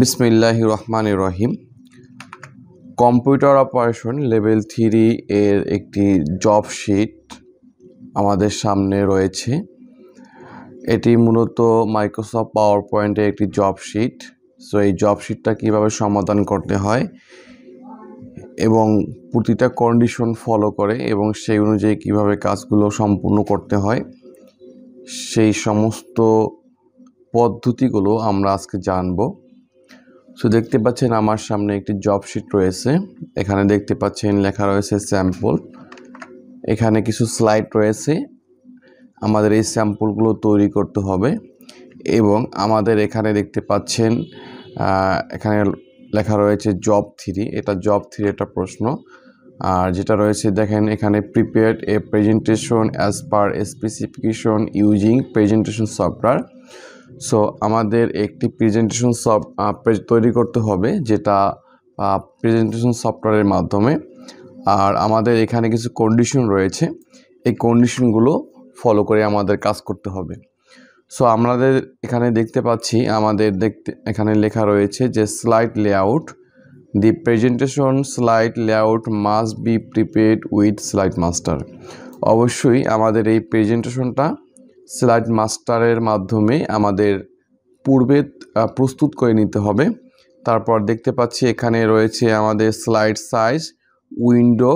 বিসমিল্লাহির রহমানির রহিম। Computer operation level 3 এর একটি জব শিট আমাদের সামনে রয়েছে। এটি মূলত মাইক্রোসফট পাওয়ার পয়েন্টের একটি জব শিট। সো এই জব শিটটা কীভাবে সমাধান করতে হয় এবং প্রতিটা কন্ডিশন ফলো করে এবং সেই অনুযায়ী কীভাবে কাজগুলো সম্পূর্ণ করতে হয়, সেই সমস্ত পদ্ধতিগুলো আমরা আজকে জানবো। সো দেখতে পাচ্ছেন আমার সামনে একটি জব শিট রয়েছে। এখানে দেখতে পাচ্ছেন লেখা রয়েছে স্যাম্পল। এখানে কিছু স্লাইড রয়েছে, আমাদের এই স্যাম্পলগুলো তৈরি করতে হবে। এবং আমাদের এখানে দেখতে পাচ্ছেন এখানে লেখা রয়েছে জব 3। এটা জব 3 একটা প্রশ্ন। আর যেটা রয়েছে দেখেন এখানে প্রিপেয়ার্ড এ presentation as per specification using presentation software. So আমাদের একটি প্রেজেন্টেশন তৈরি করতে হবে, যেটা প্রেজেন্টেশন সফটওয়্যারের মাধ্যমে। আর আমাদের এখানে কিছু কন্ডিশন রয়েছে, এই কন্ডিশনগুলো ফলো করে আমাদের কাজ করতে হবে। সো আমাদের এখানে দেখতে পাচ্ছি এখানে লেখা রয়েছে যে slide layout, the presentation slide layout must be prepared with slide master. অবশ্যই আমাদের এই প্রেজেন্টেশনটা স্লাইড মাস্টারের মাধ্যমে আমাদের পূর্বে প্রস্তুত করে নিতে হবে। তারপর দেখতে পাচ্ছি এখানে রয়েছে আমাদের স্লাইড সাইজ উইন্ডো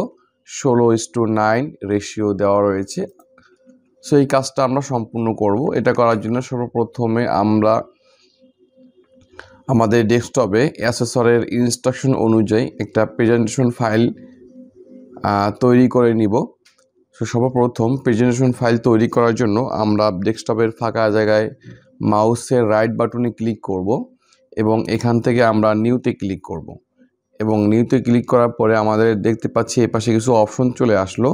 16:9 রেশিও দেওয়া রয়েছে। সো এই কাজটা আমরা সম্পূর্ণ করব। এটা করার জন্য সর্বপ্রথমে আমরা আমাদের ডেস্কটপে অ্যাসেসরের ইনস্ট্রাকশন অনুযায়ী একটা প্রেজেন্টেশন ফাইল তৈরি করে নিব। সো সর্বপ্রথম প্রেজেন্টেশন ফাইল তৈরি করার জন্য আমরা ডেস্কটপের ফাঁকা জায়গায় মাউসের রাইট বাটনে ক্লিক করব এবং এখান থেকে আমরা নিউতে ক্লিক করব। এবং নিউতে ক্লিক করার পরে আমাদের দেখতে পাচ্ছি এপাশে কিছু অপশন চলে আসলো।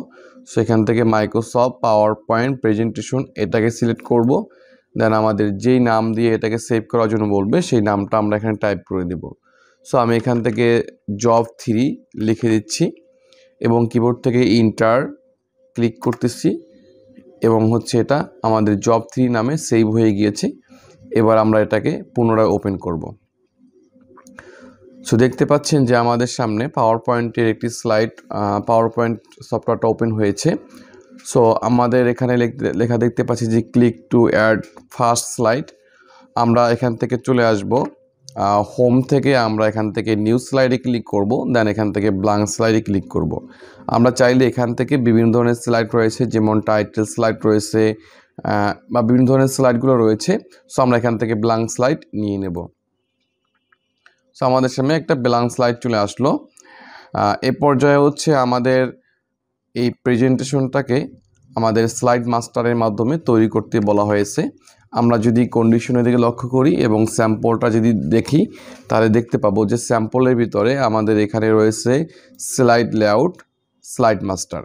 সো এখান থেকে মাইক্রোসফট পাওয়ার পয়েন্ট প্রেজেন্টেশন এটাকে সিলেক্ট করব। দেন আমাদের যেই নাম দিয়ে এটাকে সেভ করার জন্য বলবে সেই নামটা আমরা এখানে টাইপ করে দেব। সো আমি এখান থেকে জব 3 লিখে দিচ্ছি এবং কিবোর্ড থেকে ইন্টার ক্লিক করতেছি এবং এটা আমাদের জব 3 নামে সেভ হয়ে গিয়েছে। এবার আমরা এটাকে পুনরায় ওপেন করব। সো দেখতে পাচ্ছেন যে আমাদের সামনে পাওয়ার পয়েন্টের একটি পাওয়ার পয়েন্ট সফটওয়্যারটা ওপেন হয়েছে। সো আমাদের এখানে লেখা দেখতে পাচ্ছি যে click to add first slide. আমরা এখান থেকে চলে আসব হোম থেকে, আমরা এখান থেকে নিউ স্লাইডে ক্লিক করব। দেন এখান থেকে ব্ল্যাঙ্ক স্লাইডে ক্লিক করব। আমরা চাইলে এখান থেকে বিভিন্ন ধরনের স্লাইড রয়েছে, যেমন টাইটেল স্লাইড রয়েছে বা বিভিন্ন ধরনের স্লাইডগুলো রয়েছে। সো আমরা এখান থেকে ব্ল্যাঙ্ক স্লাইড নিয়ে নেব। সো আমাদের সামনে একটা ব্ল্যাঙ্ক স্লাইড চলে আসলো। এ পর্যায়ে আমাদের এই প্রেজেন্টেশনটাকে আমাদের স্লাইড মাস্টারের মাধ্যমে তৈরি করতে বলা হয়েছে। আমরা যদি কন্ডিশনের দিকে লক্ষ্য করি এবং স্যাম্পলটা যদি দেখি, তাহলে দেখতে পাবো যে স্যাম্পলের ভিতরে আমাদের এখানে রয়েছে স্লাইড লেআউট, স্লাইড মাস্টার।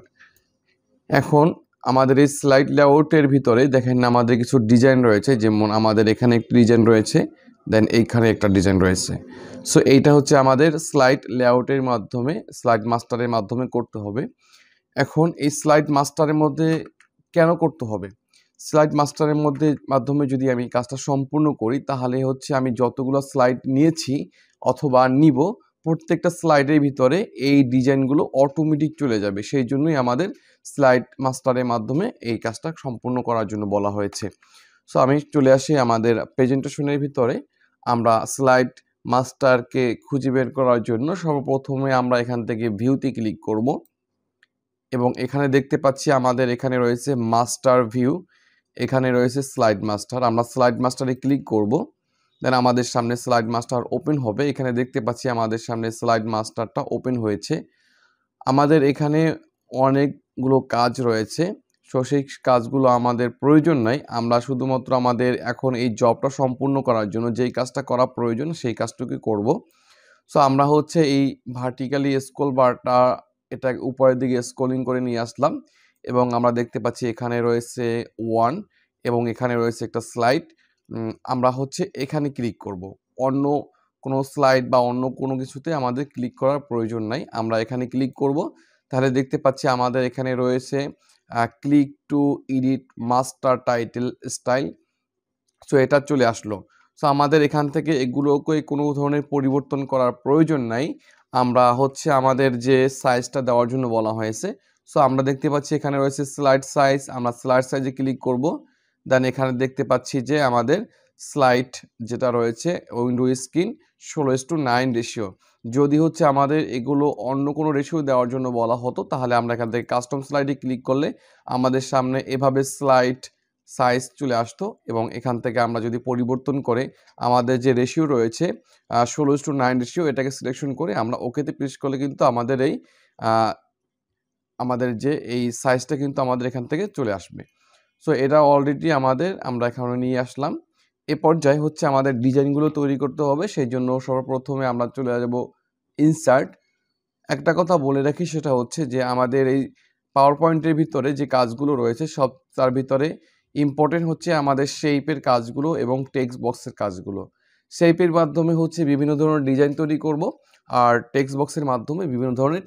এখন আমাদের এই স্লাইড লেআউটের ভিতরে দেখেন আমাদের কিছু ডিজাইন রয়েছে, যেমন আমাদের এখানে একটি ডিজাইন রয়েছে, দেন এইখানে একটা ডিজাইন রয়েছে। সো এইটা আমাদের স্লাইড লেআউটের মাধ্যমে, স্লাইড মাস্টারের মাধ্যমে করতে হবে। এখন এই স্লাইড মাস্টারের মধ্যে কেন করতে হবে? স্লাইড মাস্টারের মাধ্যমে যদি আমি কাজটা সম্পূর্ণ করি, তাহলে আমি যতগুলো স্লাইড নিয়েছি অথবা নিব, প্রত্যেকটা স্লাইডের ভিতরে এই ডিজাইনগুলো অটোমেটিক চলে যাবে। সেই জন্যই আমাদের স্লাইড মাস্টারের মাধ্যমে এই কাজটা সম্পূর্ণ করার জন্য বলা হয়েছে। সো আমি চলে আসি আমাদের প্রেজেন্টেশনের ভিতরে। আমরা স্লাইড মাস্টারকে খুঁজে বের করার জন্য সর্বপ্রথমে আমরা এখান থেকে ভিউতে ক্লিক করব এবং এখানে দেখতে পাচ্ছি আমাদের এখানে রয়েছে মাস্টার ভিউ, এখানে রয়েছে স্লাইড মাস্টার। আমরা স্লাইড মাস্টারে ক্লিক করব, দেন আমাদের সামনে স্লাইড মাস্টার ওপেন হবে। এখানে দেখতে পাচ্ছি আমাদের সামনে স্লাইড মাস্টারটা ওপেন হয়েছে। আমাদের এখানে অনেকগুলো কাজ রয়েছে, সো সেই কাজগুলো আমাদের প্রয়োজন নাই। আমরা শুধুমাত্র আমাদের এখন এই জবটা সম্পূর্ণ করার জন্য যেই কাজটা করা প্রয়োজন সেই কাজটুকু করব। সো আমরা এই ভার্টিক্যালি স্ক্রল বারটা এটা উপরের দিকে স্ক্রলিং করে নিয়ে আসলাম এবং আমরা দেখতে পাচ্ছি এখানে রয়েছে 1 এবং এখানে রয়েছে একটা স্লাইড। আমরা এখানে ক্লিক করব। অন্য কোনো স্লাইড বা অন্য কোনো কিছুতে আমাদের ক্লিক করার প্রয়োজন নাই। আমরা এখানে ক্লিক করব, তাহলে দেখতে পাচ্ছি আমাদের এখানে রয়েছে click to edit master title style. So এটা চলে আসলো। সো আমাদের এখান থেকে এগুলোকে কোনো ধরনের পরিবর্তন করার প্রয়োজন নাই। আমরা হচ্ছে আমাদের যে সাইজটা দেওয়ার জন্য বলা হয়েছে, সো আমরা দেখতে পাচ্ছি এখানে রয়েছে স্লাইড সাইজ। আমরা স্লাইড সাইজে ক্লিক করব। দেন এখানে দেখতে পাচ্ছি যে আমাদের স্লাইড যেটা রয়েছে উইন্ডো স্ক্রিন 16:9 রেশিও। যদি হচ্ছে আমাদের এগুলো অন্য কোনো রেশিও দেওয়ার জন্য বলা হতো, তাহলে আমরা এখান থেকে কাস্টম স্লাইডে ক্লিক করলে আমাদের সামনে এভাবে স্লাইড সাইজ চলে আসতো, এবং এখান থেকে আমরা যদি পরিবর্তন করে আমাদের যে রেশিও রয়েছে 16:9 রেশিও, এটাকে সিলেকশন করে আমরা ওকেতে প্রেস করলে কিন্তু আমাদের যে এই সাইজটা কিন্তু আমাদের এখান থেকে চলে আসবে। সো এটা অলরেডি আমরা এখানে নিয়ে আসলাম। এ পর্যায়ে হচ্ছে আমাদের ডিজাইনগুলো তৈরি করতে হবে। সেই জন্য সর্বপ্রথমে আমরা চলে যাব ইনসার্ট। একটা কথা বলে রাখি, সেটা হচ্ছে যে আমাদের এই পাওয়ার পয়েন্টের ভিতরে যে কাজগুলো রয়েছে সব তার ভিতরে ইম্পর্টেন্ট হচ্ছে আমাদের শেপের কাজগুলো এবং টেক্সট বক্সের কাজগুলো। শেপের মাধ্যমে হচ্ছে বিভিন্ন ধরনের ডিজাইন তৈরি করব, আর টেক্সট বক্সের মাধ্যমে বিভিন্ন ধরনের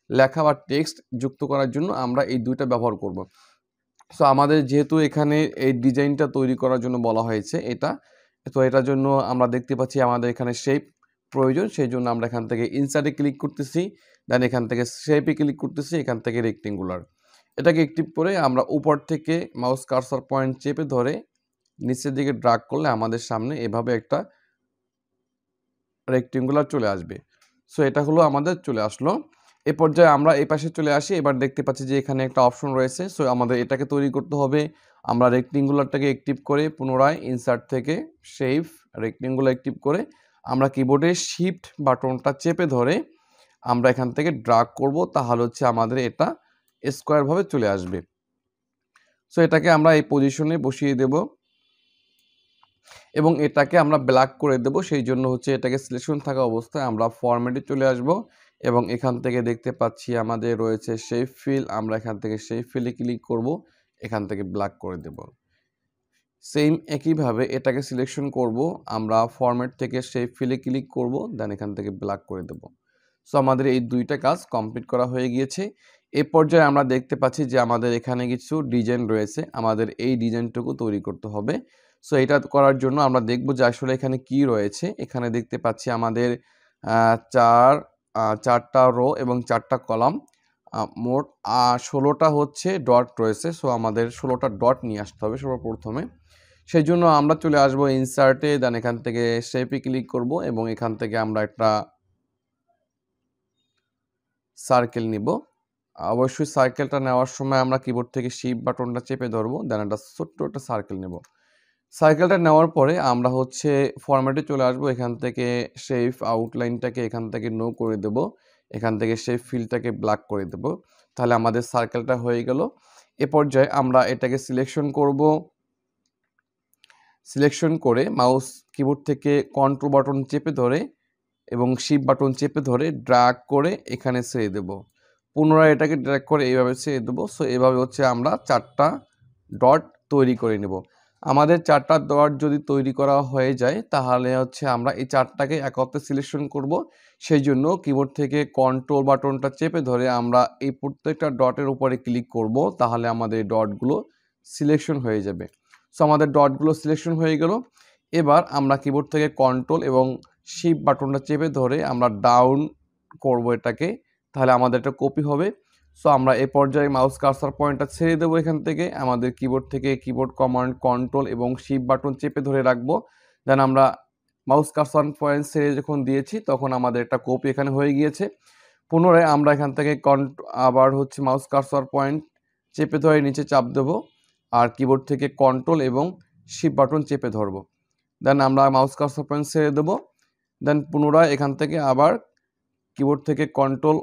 লেখা বা টেক্সট যুক্ত করার জন্য আমরা এই দুইটা ব্যবহার করব। সো আমাদের যেহেতু এখানে এই ডিজাইনটা তৈরি করার জন্য বলা হয়েছে এটার জন্য আমরা দেখতে পাচ্ছি আমাদের এখানে শেপ প্রয়োজন। সেই জন্য আমরা এখান থেকে ইনসার্টে ক্লিক করতেছি, দেন এখান থেকে শেপে ক্লিক করতেছি, এখান থেকে রেক্টেঙ্গুলার এটাকে অ্যাক্টিভ করে আমরা উপর থেকে মাউস কার্সর পয়েন্ট চেপে ধরে নিচের দিকে ড্রাগ করলে আমাদের সামনে এভাবে একটা রেক্টেঙ্গুলার চলে আসবে। সো এটা হলো আমাদের চলে আসলো। এ পর্যায়ে আমরা এই পাশে চলে আসি। এবার দেখতে পাচ্ছি যে এখানে একটা অপশন রয়েছে। সো আমাদের এটাকে তৈরি করতে হবে। আমরা রেক্টেঙ্গুলারটাকে অ্যাক্টিভ করে পুনরায় ইনসার্ট থেকে শেপ রেক্টেঙ্গুলার অ্যাক্টিভ করে আমরা কিবোর্ডে শিফট বাটনটা চেপে ধরে আমরা এখান থেকে ড্রাগ করব, তাহলে হচ্ছে আমাদের এটা স্কোয়ারভাবে চলে আসবে। সো এটাকে আমরা এই পজিশনে বসিয়ে দেব এবং এটাকে আমরা ব্ল্যাক করে দেব। সেই জন্য হচ্ছে এটাকে সিলেকশন থাকা অবস্থায় আমরা ফরম্যাটে চলে আসব এবং এখান থেকে দেখতে পাচ্ছি আমাদের রয়েছে শেপ ফিল। আমরা এখান থেকে শেপ ফিলে ক্লিক করব, এখান থেকে ব্ল্যাক করে দেব। সেম একইভাবে এটাকে সিলেকশন করব, আমরা ফরম্যাট থেকে শেপ ফিলে ক্লিক করব, দেন এখান থেকে ব্ল্যাক করে দেব। সো আমাদের এই দুইটা কাজ কমপ্লিট করা হয়ে গিয়েছে। এ পর্যায়ে আমরা দেখতে পাচ্ছি যে আমাদের এখানে কিছু ডিজাইন রয়েছে, আমাদের এই ডিজাইনটুকু তৈরি করতে হবে। সো এটা করার জন্য আমরা দেখব যে আসলে এখানে কি রয়েছে। এখানে দেখতে পাচ্ছি আমাদের চারটা রো এবং 4টা কলাম, মোট 16টা হচ্ছে ডট রয়েছে। সো আমাদের 16টা ডট নিয়ে আসতে হবে সর্বপ্রথমে। সেই জন্য আমরা চলে আসব ইনসার্টে, দেন এখান থেকে শেপে ক্লিক করব এবং এখান থেকে আমরা একটা সার্কেল নিব। অবশ্যই সার্কেলটা নেওয়ার সময় আমরা কিবোর্ড থেকে শিফট বাটনটা চেপে ধরবো, দেন একটা ছোট্ট একটা সার্কেল নেব। সার্কেলটা নেওয়ার পরে আমরা হচ্ছে ফরম্যাটে চলে আসব। এখান থেকে শেপ আউটলাইনটাকে এখান থেকে নো করে দেব, এখান থেকে শেপ ফিলটাকে ব্ল্যাক করে দেব, তাহলে আমাদের সার্কেলটা হয়ে গেল। এ পর্যায়ে আমরা এটাকে সিলেকশন করব। সিলেকশন করে মাউস কিবোর্ড থেকে কন্ট্রোল বাটন চেপে ধরে এবং শিফট বাটন চেপে ধরে ড্র্যাগ করে এখানে ছেড়ে দেব। পুনরায় এটাকে ড্র্যাগ করে এইভাবে ছেড়ে দেবো। সো এভাবে হচ্ছে আমরা 4টা ডট তৈরি করে নেব। আমাদের 4টা ডট যদি তৈরি করা হয়ে যায়, তাহলে হচ্ছে আমরা এই 4টাকে একত্রে সিলেকশন করব। সেই জন্য কিবোর্ড থেকে কন্ট্রোল বাটনটা চেপে ধরে আমরা এই প্রত্যেকটা ডটের উপরে ক্লিক করব, তাহলে আমাদের এই ডটগুলো সিলেকশন হয়ে যাবে। সো আমাদের ডটগুলো সিলেকশন হয়ে গেল। এবার আমরা কিবোর্ড থেকে কন্ট্রোল এবং শিফট বাটনটা চেপে ধরে আমরা ডাউন করব এটাকে, তাহলে আমাদের এটা কপি হবে। সো আমরা এই পর্যায়ে মাউস কার্সার পয়েন্টটা ছেড়ে দেবো। এখান থেকে আমাদের কিবোর্ড থেকে কিবোর্ড কমান্ড কন্ট্রোল এবং শিফট বাটন চেপে ধরে রাখবো। দেন আমরা মাউস কার্সার পয়েন্ট ছেড়ে যখন দিয়েছি, তখন আমাদের একটা কপি এখানে হয়ে গিয়েছে। পুনরায় আমরা এখান থেকে আবার হচ্ছে মাউস কার্সার পয়েন্ট চেপে ধরে নিচে চাপ দেবো, আর কিবোর্ড থেকে কন্ট্রোল এবং শিফট বাটন চেপে ধরবো। দেন আমরা মাউস কার্সার পয়েন্ট ছেড়ে দেবো। দেন পুনরায় এখান থেকে আবার কিবোর্ড থেকে কন্ট্রোল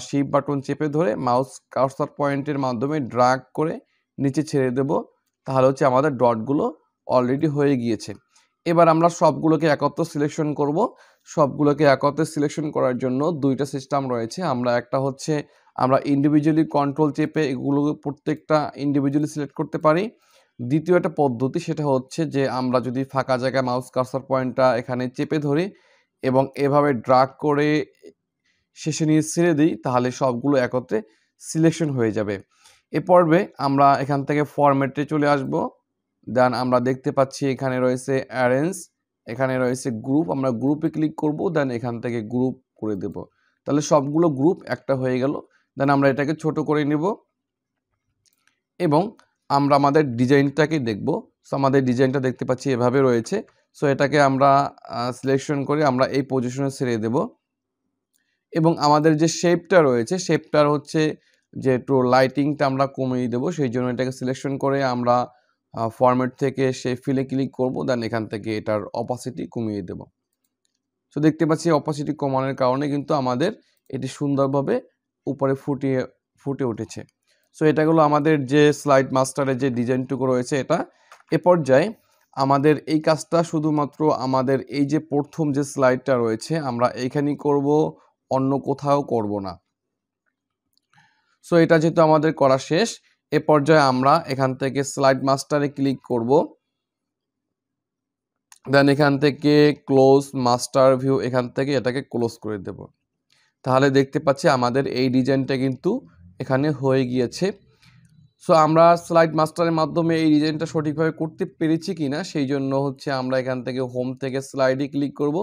শিফট বাটন চেপে ধরে মাউস কার্সার পয়েন্টের মাধ্যমে ড্র্যাগ করে নিচে ছেড়ে দেব, তাহলে হচ্ছে আমাদের ডটগুলো অলরেডি হয়ে গিয়েছে। এবার আমরা সবগুলোকে একত্রে সিলেকশন করব। সবগুলোকে একত্রে সিলেকশন করার জন্য দুইটা সিস্টেম রয়েছে। একটা হচ্ছে আমরা ইন্ডিভিজুয়ালি কন্ট্রোল চেপে এগুলোকে প্রত্যেকটা ইন্ডিভিজুয়ালি সিলেক্ট করতে পারি। দ্বিতীয় একটা পদ্ধতি, সেটা হচ্ছে যে আমরা যদি ফাঁকা জায়গায় মাউস কার্সার পয়েন্টটা এখানে চেপে ধরি এবং এভাবে ড্র্যাগ করে শেষে নিয়ে ছেড়ে দিই, তাহলে সবগুলো একত্রে সিলেকশন হয়ে যাবে। এ পর্বে আমরা এখান থেকে ফরম্যাটে চলে আসব। দেন আমরা দেখতে পাচ্ছি এখানে রয়েছে অ্যারেঞ্জ, এখানে রয়েছে গ্রুপ, আমরা গ্রুপে ক্লিক করব, দেন এখান থেকে গ্রুপ করে দেব। তাহলে সবগুলো গ্রুপ একটা হয়ে গেল। দেন আমরা এটাকে ছোট করে নেব এবং আমরা আমাদের ডিজাইনটাকে দেখব। সো আমাদের ডিজাইনটা দেখতে পাচ্ছি এভাবে রয়েছে। সো এটাকে আমরা সিলেকশন করে আমরা এই পজিশনে ছেড়ে দেব এবং আমাদের যে শেপটা রয়েছে, শেপটার হচ্ছে যে একটু লাইটিংটা আমরা কমিয়ে দেব। সেই জন্য এটাকে সিলেকশন করে আমরা ফরম্যাট থেকে শেপ ফিলে ক্লিক করব, দেন এখান থেকে এটার অপাসিটি কমিয়ে দেব। সো দেখতে পাচ্ছি অপাসিটি কমানোর কারণে কিন্তু আমাদের এটি সুন্দরভাবে উপরে ফুটে উঠেছে। সো এটা হলো আমাদের যে স্লাইড মাস্টারের যে ডিজাইনটুকু রয়েছে এটা। এ পর্যায়ে আমাদের এই কাজটা শুধুমাত্র আমাদের এই যে প্রথম যে স্লাইডটা রয়েছে আমরা এইখানেই করব, অন্য কোথাও করব না। সো এটা যেহেতু আমাদের করা শেষ, এ পর্যায়ে আমরা এখান থেকে স্লাইড মাস্টারে ক্লিক করব, দেন এখান থেকে ক্লোজ মাস্টার ভিউ, এখান থেকে এটাকে ক্লোজ করে দেব। তাহলে দেখতে পাচ্ছি আমাদের এই ডিজাইনটা কিন্তু এখানে হয়ে গিয়েছে। সো আমরা স্লাইড মাস্টারের মাধ্যমে এই ডিজাইনটা সঠিকভাবে করতে পেরেছি কিনা সেই জন্য হচ্ছে আমরা এখান থেকে হোম থেকে স্লাইডে ক্লিক করব।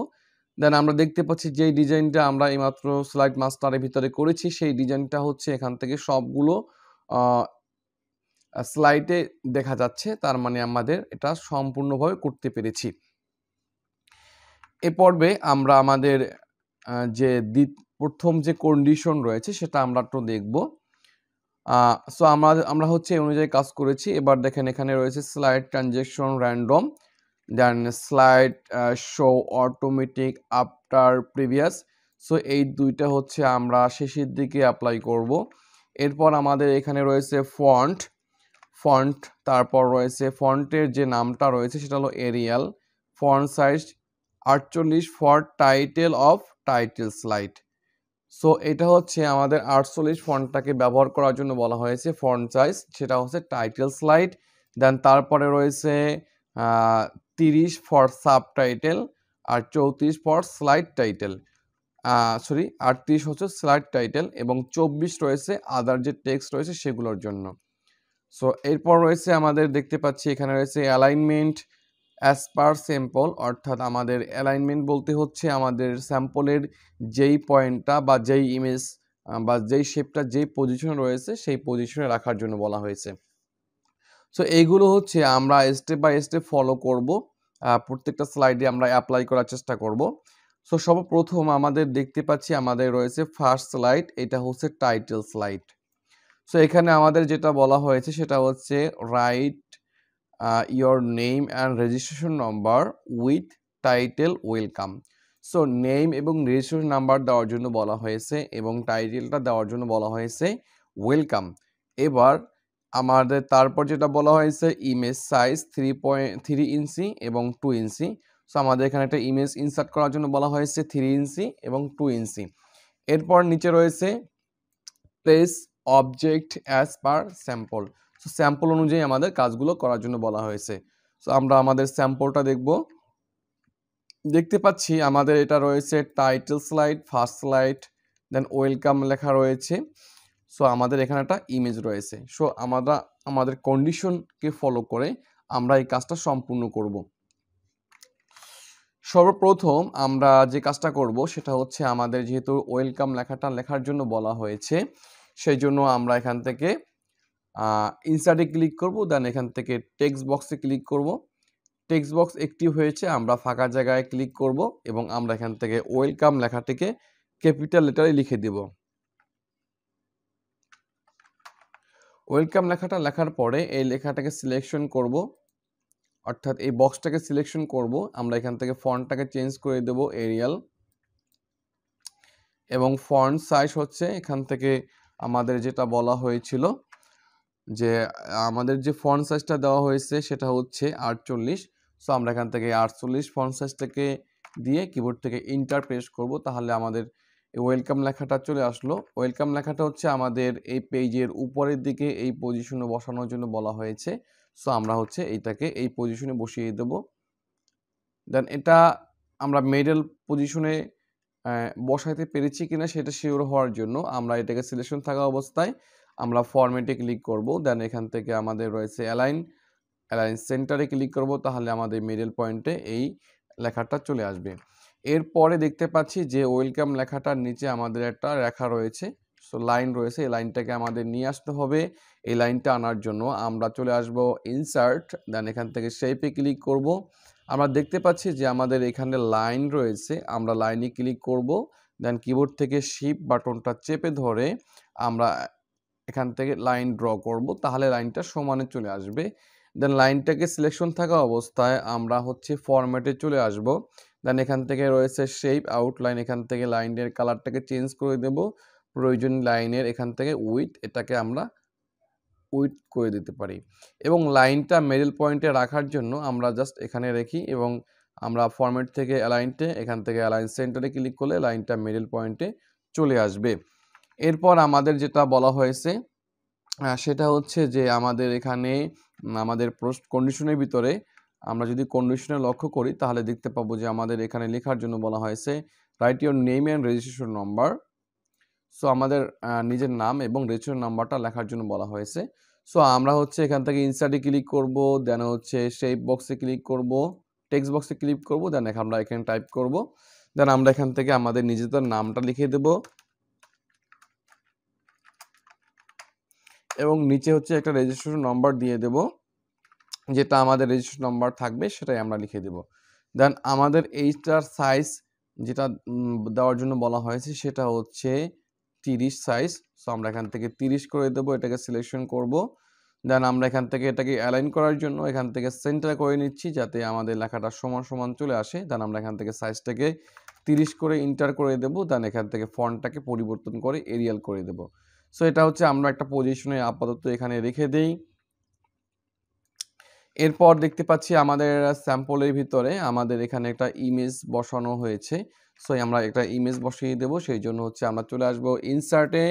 দেন আমরা দেখতে পাচ্ছি যে ডিজাইনটা আমরা এইমাত্র স্লাইড মাস্টারের ভিতরে করেছি সেই ডিজাইনটা হচ্ছে এখান থেকে সবগুলো স্লাইডে দেখা যাচ্ছে। তার মানে আমাদের এটা সম্পূর্ণভাবে করতে পেরেছি। এ পর্বে আমরা আমাদের যে প্রথম যে কন্ডিশন রয়েছে সেটা আমরা একটু দেখব। সো আমরা হচ্ছে এই অনুযায়ী কাজ করেছি। এবার দেখেন এখানে রয়েছে slide transaction random, then slide show automatic after previous. So এই দুইটা হচ্ছে আমরা শেষের দিকে অ্যাপ্লাই করব। এরপর আমাদের এখানে রয়েছে ফন্ট, তারপর রয়েছে ফন্টের যে নামটা রয়েছে সেটা হলো Arial, font size 48 for title of title slide. So এটা হচ্ছে আমাদের 48 ফন্টটাকে ব্যবহার করার জন্য বলা হয়েছে ফন্ট সাইজ, সেটা হচ্ছে টাইটেল স্লাইড। দেন তারপরে রয়েছে 30 ফর সাবটাইটেল আর 34 ফর স্লাইড টাইটেল, 38 হচ্ছে স্লাইড টাইটেল এবং 24 রয়েছে আদার যে টেক্সট রয়েছে সেগুলোর জন্য। সো এরপর রয়েছে আমাদের দেখতে পাচ্ছি এখানে রয়েছে অ্যালাইনমেন্ট অ্যাজ পার স্যাম্পল, অর্থাৎ আমাদের অ্যালাইনমেন্ট বলতে হচ্ছে আমাদের স্যাম্পলের যেই পয়েন্টটা বা যেই ইমেজ বা যেই শেপটা যেই পজিশনে রয়েছে সেই পজিশনে রাখার জন্য বলা হয়েছে। সো এইগুলো হচ্ছে আমরা স্টেপ বাই স্টেপ ফলো করব, প্রত্যেকটা স্লাইডে আমরা অ্যাপ্লাই করার চেষ্টা করব। সো সর্বপ্রথম আমাদের দেখতে পাচ্ছি আমাদের রয়েছে ফার্স্ট স্লাইড, এটা হচ্ছে টাইটেল স্লাইড। সো এখানে আমাদের যেটা বলা হয়েছে সেটা হচ্ছে right your name and registration number with title welcome. So name এবং রেজিস্ট্রেশন নাম্বার দেওয়ার জন্য বলা হয়েছে এবং টাইটেলটা দেওয়ার জন্য বলা হয়েছে ওয়েলকাম। এবার আমাদের তারপর যেটা বলা হয়েছে ইমেজ সাইজ 3.3 ইঞ্চি এবং 2 ইঞ্চি। সো আমাদের এখানে একটা ইমেজ ইনসার্ট করার জন্য বলা হয়েছে 3 ইঞ্চি এবং 2 ইঞ্চি। এরপর নিচে রয়েছে place object as per sample. So sample অনুযায়ী আমাদের কাজগুলো করার জন্য বলা হয়েছে। সো আমরা আমাদের স্যাম্পলটা দেখতে পাচ্ছি আমাদের এটা রয়েছে টাইটেল স্লাইড, ফার্স্ট স্লাইড, দেন ওয়েলকাম লেখা রয়েছে। সো আমাদের এখানে একটা ইমেজ রয়েছে। সো আমরা আমাদের কন্ডিশনকে ফলো করে আমরা এই কাজটা সম্পূর্ণ করব। সর্বপ্রথম আমরা যে কাজটা করব সেটা হচ্ছে আমাদের যেহেতু ওয়েলকাম লেখাটা লেখার জন্য বলা হয়েছে সেই জন্য আমরা এখান থেকে ইনসার্টে ক্লিক করব, দেন এখান থেকে টেক্সট বক্সে ক্লিক করব। টেক্সট বক্স অ্যাক্টিভ হয়েছে, আমরা ফাঁকা জায়গায় ক্লিক করব এবং আমরা এখান থেকে ওয়েলকাম লেখাটিকে ক্যাপিটাল লেটারে লিখে দেব। ওয়েলকাম লেখাটা লেখার পরে এই লেখাটাকে সিলেকশন করব, অর্থাৎ এই বক্সটাকে সিলেকশন করব। আমরা এখান থেকে ফন্টটাকে চেঞ্জ করে দেব এরিয়াল এবং ফন্ট সাইজ হচ্ছে এখান থেকে আমাদের যেটা বলা হয়েছিল যে আমাদের যে ফন্ট সাইজটা দেওয়া হয়েছে সেটা হচ্ছে 48। সো আমরা এখান থেকে 48 ফন্ট সাইজটাকে দিয়ে কিবোর্ড থেকে ইন্টার প্রেস করব, তাহলে আমাদের ওয়েলকাম লেখাটা চলে আসলো। ওয়েলকাম লেখাটা হচ্ছে আমাদের এই পেজের উপরের দিকে এই পজিশনে বসানোর জন্য বলা হয়েছে। সো আমরা হচ্ছে এইটাকে এই পজিশনে বসিয়ে দেব। দেন এটা আমরা মিডল পজিশনে বসাইতে পেরেছি কিনা সেটা শিওর হওয়ার জন্য আমরা এটাকে সিলেকশন থাকা অবস্থায় আমরা ফরম্যাটে ক্লিক করব। দেন এখান থেকে আমাদের রয়েছে অ্যালাইন সেন্টারে ক্লিক করব, তাহলে আমাদের মিডল পয়েন্টে এই লেখাটা চলে আসবে। এরপরে দেখতে পাচ্ছি যে ওয়েলকাম লেখাটার নিচে আমাদের একটা রেখা রয়েছে, সো লাইন রয়েছে। এই লাইনটাকে আমাদের নিয়ে আসতে হবে। এই লাইনটা আনার জন্য আমরা চলে আসব ইনসার্ট, দেন এখান থেকে শেপে ক্লিক করব। আমরা দেখতে পাচ্ছি যে আমাদের এখানে লাইন রয়েছে, আমরা লাইনে ক্লিক করব। দেন কিবোর্ড থেকে শিফট বাটনটা চেপে ধরে আমরা এখান থেকে লাইন ড্র করব, তাহলে লাইনটা সমানে চলে আসবে। দেন লাইনটাকে সিলেকশন থাকা অবস্থায় আমরা হচ্ছে ফরম্যাটে চলে আসব। দেন এখান থেকে রয়েছে শেপ আউটলাইন, এখান থেকে লাইনের কালারটাকে চেঞ্জ করে দেব। প্রয়োজন লাইনের এখান থেকে উইডথ, এটাকে আমরা উইডথ করে দিতে পারি। এবং লাইনটা মিডল পয়েন্টে রাখার জন্য আমরা জাস্ট এখানে রেখি এবং আমরা ফরম্যাট থেকে অ্যালাইনটে এখান থেকে অ্যালাইন সেন্টারে ক্লিক করলে লাইনটা মিডল পয়েন্টে চলে আসবে। এরপর আমাদের যেটা বলা হয়েছে সেটা হচ্ছে যে আমাদের এখানে আমাদের পোস্ট কন্ডিশনের ভিতরে আমরা যদি কন্ডিশনে লক্ষ্য করি তাহলে দেখতে পাবো যে আমাদের এখানে লেখার জন্য বলা হয়েছে right your name and registration number. So আমাদের নিজের নাম এবং রেজিস্ট্রেশন নাম্বারটা লেখার জন্য বলা হয়েছে। সো আমরা হচ্ছে এখান থেকে ইনসার্টে ক্লিক করব, দেন হচ্ছে শেপ বক্সে ক্লিক করব, টেক্সট বক্সে ক্লিক করব, দেন আমরা এখানে টাইপ করব। দেন আমরা এখান থেকে আমাদের নিজেদের নামটা লিখে দেব এবং নিচে হচ্ছে একটা রেজিস্ট্রেশন নাম্বার দিয়ে দেব, যেটা আমাদের রেজিস্ট্রেশন নাম্বার থাকবে সেটাই আমরা লিখে দেব। দেন আমাদের এইটার সাইজ যেটা দেওয়ার জন্য বলা হয়েছে সেটা হচ্ছে 30 সাইজ। সো আমরা এখান থেকে 30 করে দেব, এটাকে সিলেকশন করব। দেন আমরা এখান থেকে এটাকে অ্যালাইন করার জন্য এখান থেকে সেন্টার করে নিচ্ছি যাতে আমাদের লেখাটা সমান সমান চলে আসে। দেন আমরা এখান থেকে সাইজটাকে 30 করে ইন্টার করে দেব। দেন এখান থেকে ফন্টটাকে পরিবর্তন করে এরিয়াল করে দেব। সো এটা হচ্ছে আমরা একটা পজিশনে আপাতত এখানে রেখে দেই। এরপর দেখতে পাচ্ছি আমাদের স্যাম্পলের ভিতরে আমাদের এখানে একটা ইমেজ বসানো হয়েছে। সো আমরা একটা ইমেজ বসিয়ে দেব, সেই জন্য হচ্ছে আমরা চলে আসব ইনসার্টে,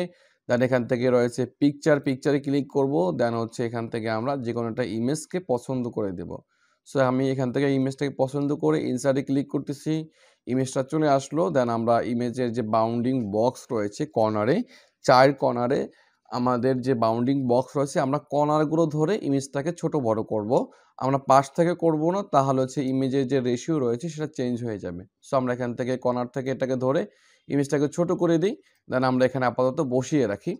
দেন এখান থেকে রয়েছে পিকচারে ক্লিক করব। দেন হচ্ছে এখান থেকে আমরা যে কোনো একটা ইমেজকে পছন্দ করে দেব। সো আমি এখান থেকে ইমেজটাকে পছন্দ করে ইনসার্টে ক্লিক করতেছি, ইমেজটা চলে আসলো। দেন আমরা ইমেজের যে বাউন্ডিং বক্স রয়েছে কর্নারে, 4 কর্নারে আমাদের যে বাউন্ডিং বক্স রয়েছে আমরা কর্নারগুলো ধরে ইমেজটাকে ছোট বড় করব। আমরা পাশ থেকে করব না, তাহলে হচ্ছে ইমেজের যে রেশিও রয়েছে সেটা চেঞ্জ হয়ে যাবে। সো আমরা এখান থেকে কর্নার থেকে এটাকে ধরে ইমেজটাকে ছোট করে দিই, দেন আমরা এখানে আপাতত বসিয়ে রাখি।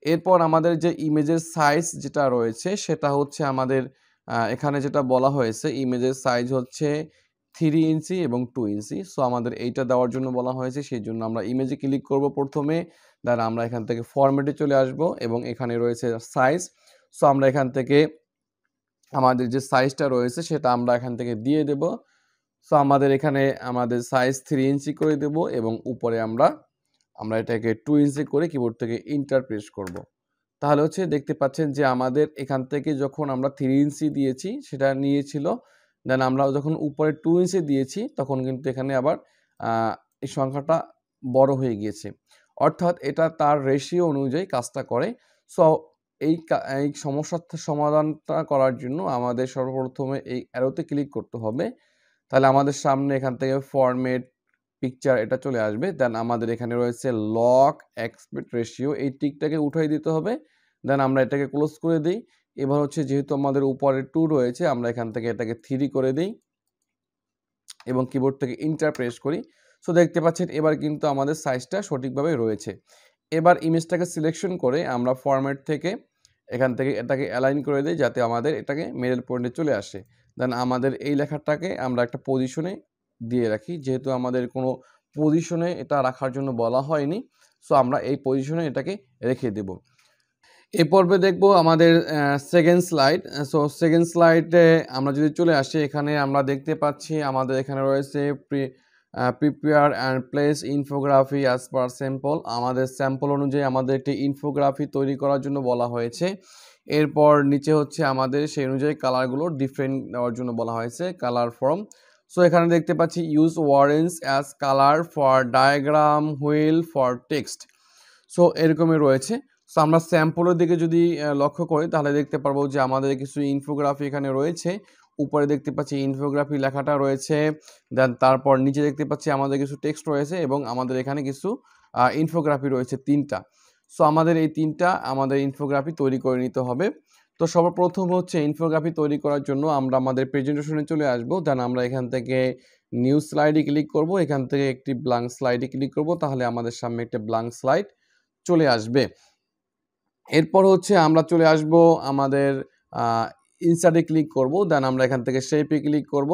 এরপর আমাদের যে ইমেজের সাইজ যেটা রয়েছে সেটা হচ্ছে আমাদের এখানে যেটা বলা হয়েছে ইমেজের সাইজ হচ্ছে 3 ইঞ্চি এবং 2 ইঞ্চি। সো আমাদের এইটা দেওয়ার জন্য বলা হয়েছে, সেই জন্য আমরা ইমেজে ক্লিক করব প্রথমে। দেন আমরা এখান থেকে ফরম্যাটে চলে আসব এবং এখানে রয়েছে সাইজ। সো আমরা এখান থেকে আমাদের যে সাইজটা রয়েছে সেটা আমরা এখান থেকে দিয়ে দেব। সো আমাদের এখানে আমাদের সাইজ 3 ইঞ্চি করে দেব এবং উপরে আমরা এটাকে 2 ইঞ্চি করে কিবোর্ড থেকে ইন্টার প্রেস করব। তাহলে হচ্ছে দেখতে পাচ্ছেন যে আমাদের এখান থেকে যখন আমরা 3 ইঞ্চি দিয়েছি সেটা নিয়েছিল, দেন আমরা যখন উপরে 2 ইঞ্চি দিয়েছি তখন কিন্তু এখানে আবার এই সংখ্যাটা বড় হয়ে গিয়েছে, অর্থাৎ এটা তার রেশিও অনুযায়ী কাজটা করে। সো এই সমস্যার সমাধানটা করার জন্য আমাদের সর্বপ্রথমে এই অ্যারোতে ক্লিক করতে হবে। তাহলে আমাদের সামনে এখান থেকে ফরম্যাট পিকচার এটা চলে আসবে। দেন আমাদের এখানে রয়েছে লক অ্যাসপেক্ট রেশিও, এই টিকটাকে উঠাই দিতে হবে। দেন আমরা এটাকে ক্লোজ করে দিই। এবার হচ্ছে যেহেতু আমাদের উপরে 2 রয়েছে আমরা এখান থেকে এটাকে 3 করে দিই এবং কিবোর্ড থেকে ইন্টার প্রেস করি। সো দেখতে পাচ্ছেন এবার কিন্তু আমাদের সাইজটা সঠিকভাবে রয়েছে। এবার ইমেজটাকে সিলেকশন করে আমরা ফরম্যাট থেকে এখান থেকে এটাকে অ্যালাইন করে দিই যাতে আমাদের এটাকে মিডল পয়েন্টে চলে আসে। দেন আমাদের এই লেখাটাকে আমরা একটা পজিশনে দিয়ে রাখি, যেহেতু আমাদের কোনো পজিশনে এটা রাখার জন্য বলা হয়নি। সো আমরা এই পজিশনে এটাকে রেখে দেব। এই পর্বে দেখব আমাদের সেকেন্ড স্লাইড। সো সেকেন্ড স্লাইডে আমরা যদি চলে আসি এখানে আমরা দেখতে পাচ্ছি আমাদের এখানে রয়েছে prepare and place infography as per sample. আমাদের স্যাম্পল অনুযায়ী আমাদের একটি ইনফোগ্রাফি তৈরি করার জন্য বলা হয়েছে। এরপর নিচে হচ্ছে আমাদের সেই অনুযায়ী কালারগুলো ডিফারেন্ট দেওয়ার জন্য বলা হয়েছে, কালার ফর্ম। সো এখানে দেখতে পাচ্ছি use orange as colour for diagram wheel for text. So এরকমই রয়েছে। সো আমরা স্যাম্পলের দিকে যদি লক্ষ্য করি তাহলে দেখতে পারবো যে আমাদের কিছু ইনফোগ্রাফি এখানে রয়েছে। উপরে দেখতে পাচ্ছি ইনফোগ্রাফি লেখাটা রয়েছে, দেন তারপর নিচে দেখতে পাচ্ছি আমাদের কিছু টেক্সট রয়েছে এবং আমাদের এখানে কিছু ইনফোগ্রাফি রয়েছে 3টা। সো আমাদের এই 3টা আমাদের ইনফোগ্রাফি তৈরি করে নিতে হবে। তো সর্বপ্রথম হচ্ছে ইনফোগ্রাফি তৈরি করার জন্য আমরা আমাদের প্রেজেন্টেশনে চলে আসবো। দেন আমরা এখান থেকে নিউ স্লাইডে ক্লিক করব, এখান থেকে একটি ব্ল্যাঙ্ক স্লাইডে ক্লিক করব, তাহলে আমাদের সামনে একটা ব্ল্যাঙ্ক স্লাইড চলে আসবে। এরপর হচ্ছে আমরা চলে আসব আমাদের ইনসার্টে ক্লিক করব, দেন আমরা এখান থেকে শেপে ক্লিক করব।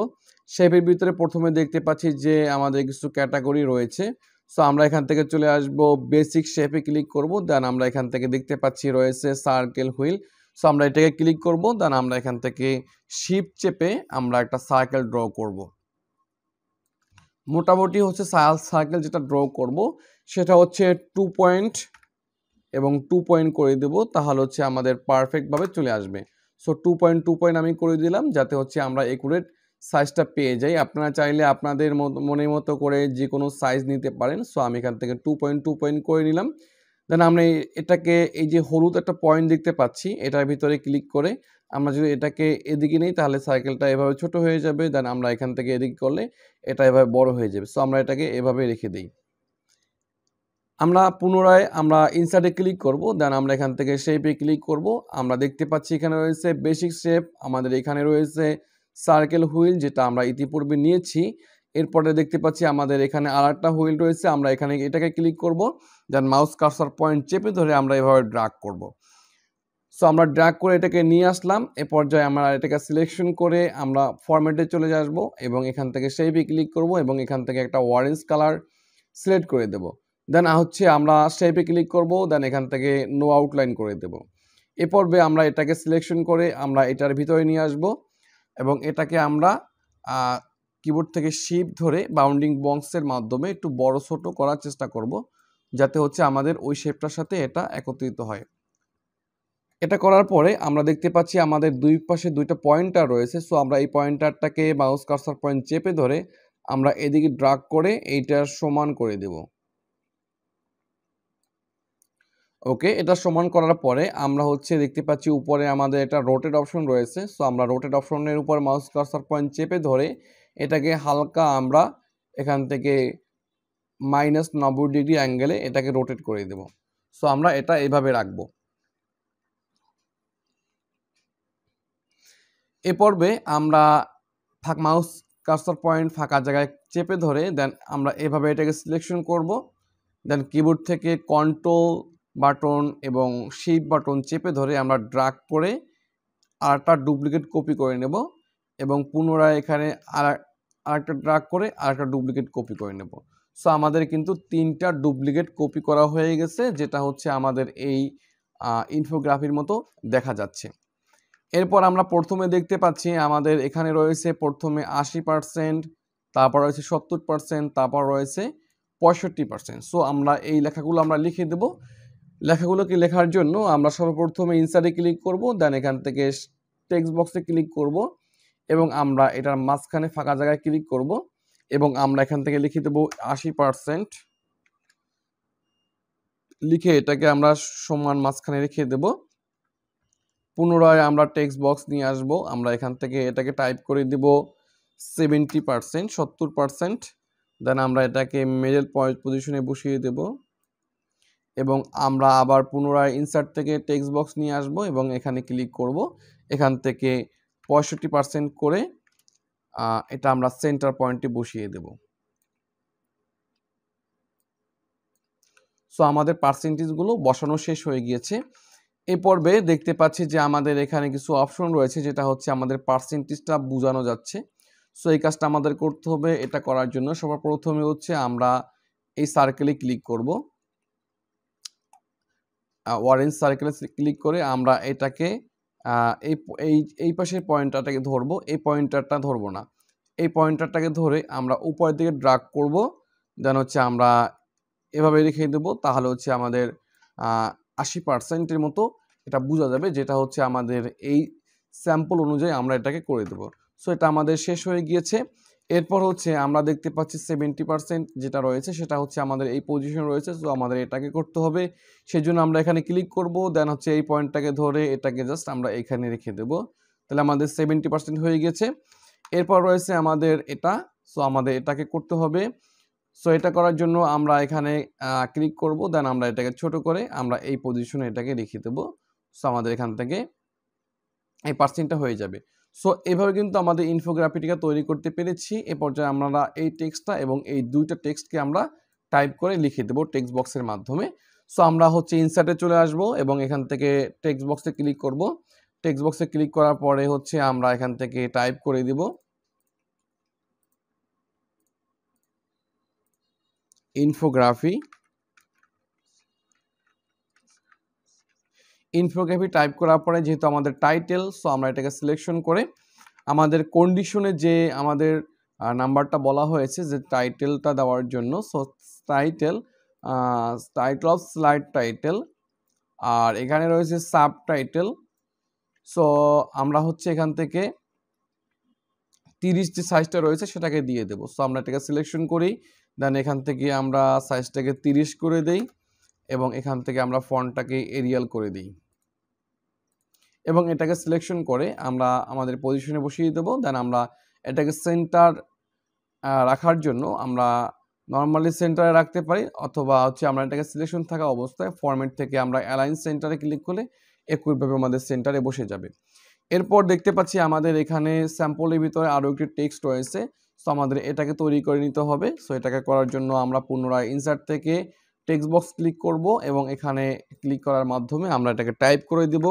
শেপের ভিতরে প্রথমে দেখতে পাচ্ছি যে আমাদের কিছু ক্যাটাগরি রয়েছে। সো আমরা এখান থেকে চলে আসব বেসিক শেপে ক্লিক করব, দেন আমরা এখান থেকে দেখতে পাচ্ছি রয়েছে সার্কেল হুইল। সো আমরা এটাকে ক্লিক করব, দেন আমরা এখান থেকে শিফট চেপে আমরা একটা সার্কেল ড্র করব। মোটামুটি হচ্ছে সার্কেল যেটা ড্র করব সেটা হচ্ছে 2 পয়েন্ট এবং 2 পয়েন্ট করে দেব, তাহলে হচ্ছে আমাদের পারফেক্টভাবে চলে আসবে। সো 2 পয়েন্ট আমি করে দিলাম, যাতে হচ্ছে আমরা একুরেট সাইজটা পেয়ে যাই। আপনারা চাইলে আপনাদের মনের মতো করে যে কোনো সাইজ নিতে পারেন। সো আমি এখান থেকে 2 পয়েন্ট করে নিলাম। দেন আমরা এটাকে এই যে হলুদ একটা পয়েন্ট দেখতে পাচ্ছি, এটার ভিতরে ক্লিক করে আমরা যদি এটাকে এদিকে নিই তাহলে সার্কেলটা এভাবে ছোট হয়ে যাবে। দেন আমরা এখান থেকে এদিকে করলে এটা এভাবে বড় হয়ে যাবে। সো আমরা এটাকে এভাবে রেখে দিই। আমরা পুনরায় আমরা ইনসার্টে ক্লিক করব, দেন আমরা এখান থেকে শেপে ক্লিক করব। আমরা দেখতে পাচ্ছি এখানে রয়েছে বেসিক শেপ, আমাদের এখানে রয়েছে সার্কেল হুইল যেটা আমরা ইতিপূর্বে নিয়েছি। এরপরে দেখতে পাচ্ছি আমাদের এখানে আরেকটা হুইল রয়েছে, আমরা এখানে এটাকে ক্লিক করব, দেন মাউস কার্সর পয়েন্ট চেপে ধরে আমরা এভাবে ড্র্যাগ করব। সো আমরা ড্র্যাগ করে এটাকে নিয়ে আসলাম। এ পর্যায়ে আমরা এটাকে সিলেকশন করে আমরা ফরম্যাটে চলে আসবো এবং এখান থেকে শেপে ক্লিক করব এবং এখান থেকে একটা অরেঞ্জ কালার সিলেক্ট করে দেব। দেন হচ্ছে আমরা শেপে ক্লিক করব, দেন এখান থেকে নো আউটলাইন করে দেব। এ পর্বে আমরা এটাকে সিলেকশন করে আমরা এটার ভিতরে নিয়ে আসব এবং এটাকে আমরা কিবোর্ড থেকে শিফট ধরে বাউন্ডিং বক্সের মাধ্যমে একটু বড় ছোট করার চেষ্টা করব, যাতে হচ্ছে আমাদের ওই শেপটার সাথে এটা একত্রিত হয়। এটা করার পরে আমরা দেখতে পাচ্ছি আমাদের দুই পাশে দুইটা পয়েন্টার রয়েছে। সো আমরা এই পয়েন্টারটাকে মাউস কার্সর পয়েন্ট চেপে ধরে আমরা এদিকে ড্র্যাগ করে এইটার সমান করে দেব। ওকে, এটা সমান করার পরে আমরা হচ্ছে দেখতে পাচ্ছি উপরে আমাদের একটা রোটেট অপশন রয়েছে। সো আমরা রোটেট অপশনের উপর মাউস কার্সর পয়েন্ট চেপে ধরে এটাকে হালকা আমরা এখান থেকে -90 ডিগ্রি অ্যাঙ্গেলে এটাকে রোটেট করে দেব। সো আমরা এটা এভাবে রাখবো। এ পর্বে আমরা মাউস কার্সর পয়েন্ট ফাঁকা জায়গায় চেপে ধরে দেন আমরা এভাবে এটাকে সিলেকশন করব। দেন কিবোর্ড থেকে কন্ট্রোল বাটন এবং শিফট বাটন চেপে ধরে আমরা ড্র্যাগ করে আরেকটা ডুপ্লিকেট কপি করে নেব এবং পুনরায় এখানে আরেকটা ড্র্যাগ করে আরেকটা ডুপ্লিকেট কপি করে নেব। সো আমাদের কিন্তু 3টা ডুপ্লিকেট কপি করা হয়ে গেছে, যেটা হচ্ছে আমাদের এই ইনফোগ্রাফির মতো দেখা যাচ্ছে। এরপর আমরা প্রথমে দেখতে পাচ্ছি আমাদের এখানে রয়েছে প্রথমে 80%, তারপর রয়েছে 70%, তারপর রয়েছে 65%। সো আমরা এই লেখাগুলো আমরা লিখে দেব। লেখাগুলোকে লেখার জন্য আমরা সর্বপ্রথমে ইনসার্টে ক্লিক করব, দেন এখান থেকে টেক্সট বক্সে ক্লিক করব এবং আমরা এটার মাঝখানে ফাঁকা জায়গায় ক্লিক করব এবং আমরা এখান থেকে লিখে দেব 80%, লিখে এটাকে আমরা সমান মাঝখানে রেখে দেব। পুনরায় আমরা টেক্সট বক্স নিয়ে আসব, আমরা এখান থেকে এটাকে টাইপ করে দিব 70%, 70%, দেন আমরা এটাকে মিডল পজিশনে বসিয়ে দেব এবং আমরা আবার পুনরায় ইনসার্ট থেকে টেক্সট বক্স নিয়ে আসব এবং এখানে ক্লিক করব। এখান থেকে 65% করে এটা আমরা সেন্টার পয়েন্টে বসিয়ে দেব। সো আমাদের পার্সেন্টেজগুলো বসানো শেষ হয়ে গিয়েছে। এই পর্বে দেখতে পাচ্ছি যে আমাদের এখানে কিছু অপশন রয়েছে, যেটা হচ্ছে আমাদের পার্সেন্টেজটা বোঝানো যাচ্ছে। সো এই কাজটা আমাদের করতে হবে। এটা করার জন্য সবার প্রথমে হচ্ছে আমরা এই সার্কেলে ক্লিক করব, অরেঞ্জ সার্কেলে ক্লিক করে আমরা এটাকে এই এই এই পাশের পয়েন্টারটাকে ধরবো, এই পয়েন্টারটা ধরবো না, এই পয়েন্টারটাকে ধরে আমরা উপরের দিকে ড্র্যাগ করব, দেন হচ্ছে আমরা এভাবে রেখে দেবো। তাহলে হচ্ছে আমাদের 80%-এর মতো এটা বোঝা যাবে, যেটা হচ্ছে আমাদের এই স্যাম্পল অনুযায়ী আমরা এটাকে করে দেব। সো এটা আমাদের শেষ হয়ে গিয়েছে। এরপর হচ্ছে আমরা দেখতে পাচ্ছি 70% যেটা রয়েছে সেটা হচ্ছে আমাদের এই পজিশন রয়েছে। সো আমাদের এটাকে করতে হবে, সেই জন্য আমরা এখানে ক্লিক করব, দেন হচ্ছে এই পয়েন্টটাকে ধরে এটাকে জাস্ট আমরা এখানে রেখে দেব। তাহলে আমাদের 70% হয়ে গেছে। এরপর রয়েছে আমাদের এটা। সো আমাদের এটাকে করতে হবে। সো এটা করার জন্য আমরা এখানে ক্লিক করব, দেন আমরা এটাকে ছোট করে আমরা এই পজিশনে এটাকে রেখে দেব। সো আমাদের এখান থেকে এই পার্সেন্টটা হয়ে যাবে। সো এভাবে কিন্তু আমাদের ইনফোগ্রাফিটিকা তৈরি করতে পেরেছি। এ পর্যায়ে আমরা এই টেক্সটটা এবং এই দুইটা টেক্সটকে আমরা টাইপ করে লিখে দেবো টেক্সট বক্সের মাধ্যমে। সো আমরা হচ্ছে ইনসার্টে চলে আসব এবং এখান থেকে টেক্সট বক্সে ক্লিক করব। টেক্সট বক্সে ক্লিক করার পরে হচ্ছে আমরা এখান থেকে টাইপ করে দিব ইনফোগ্রাফি। ইনফোগ্রাফি টাইপ করার পরে যেহেতু আমাদের টাইটেল, সো আমরা এটাকে সিলেকশন করে আমাদের কন্ডিশনে যে আমাদের নাম্বারটা বলা হয়েছে যে টাইটেলটা দেওয়ার জন্য, so title of slide title, আর এখানে রয়েছে সাব টাইটেল। সো আমরা হচ্ছে এখান থেকে 30 যে সাইজটা রয়েছে সেটাকে দিয়ে দেবো। সো আমরা এটাকে সিলেকশন করি, দেন এখান থেকে আমরা সাইজটাকে 30 করে দেই এবং এখান থেকে আমরা ফন্টটাকে এরিয়াল করে দিই এবং এটাকে সিলেকশন করে আমরা আমাদের পজিশনে বসিয়ে দেবো। দেন আমরা এটাকে সেন্টার রাখার জন্য আমরা নর্মালি সেন্টারে রাখতে পারি, অথবা হচ্ছে আমরা এটাকে সিলেকশন থাকা অবস্থায় ফরম্যাট থেকে আমরা অ্যালাইন সেন্টারে ক্লিক করলে একইভাবে আমাদের সেন্টারে বসে যাবে। এরপর দেখতে পাচ্ছি আমাদের এখানে স্যাম্পলের ভিতরে আরও একটি টেক্সট রয়েছে। সো আমাদের এটাকে তৈরি করে নিতে হবে। সো এটাকে করার জন্য আমরা পুনরায় ইনসার্ট থেকে টেক্সট বক্স ক্লিক করব এবং এখানে ক্লিক করার মাধ্যমে আমরা এটাকে টাইপ করে দিব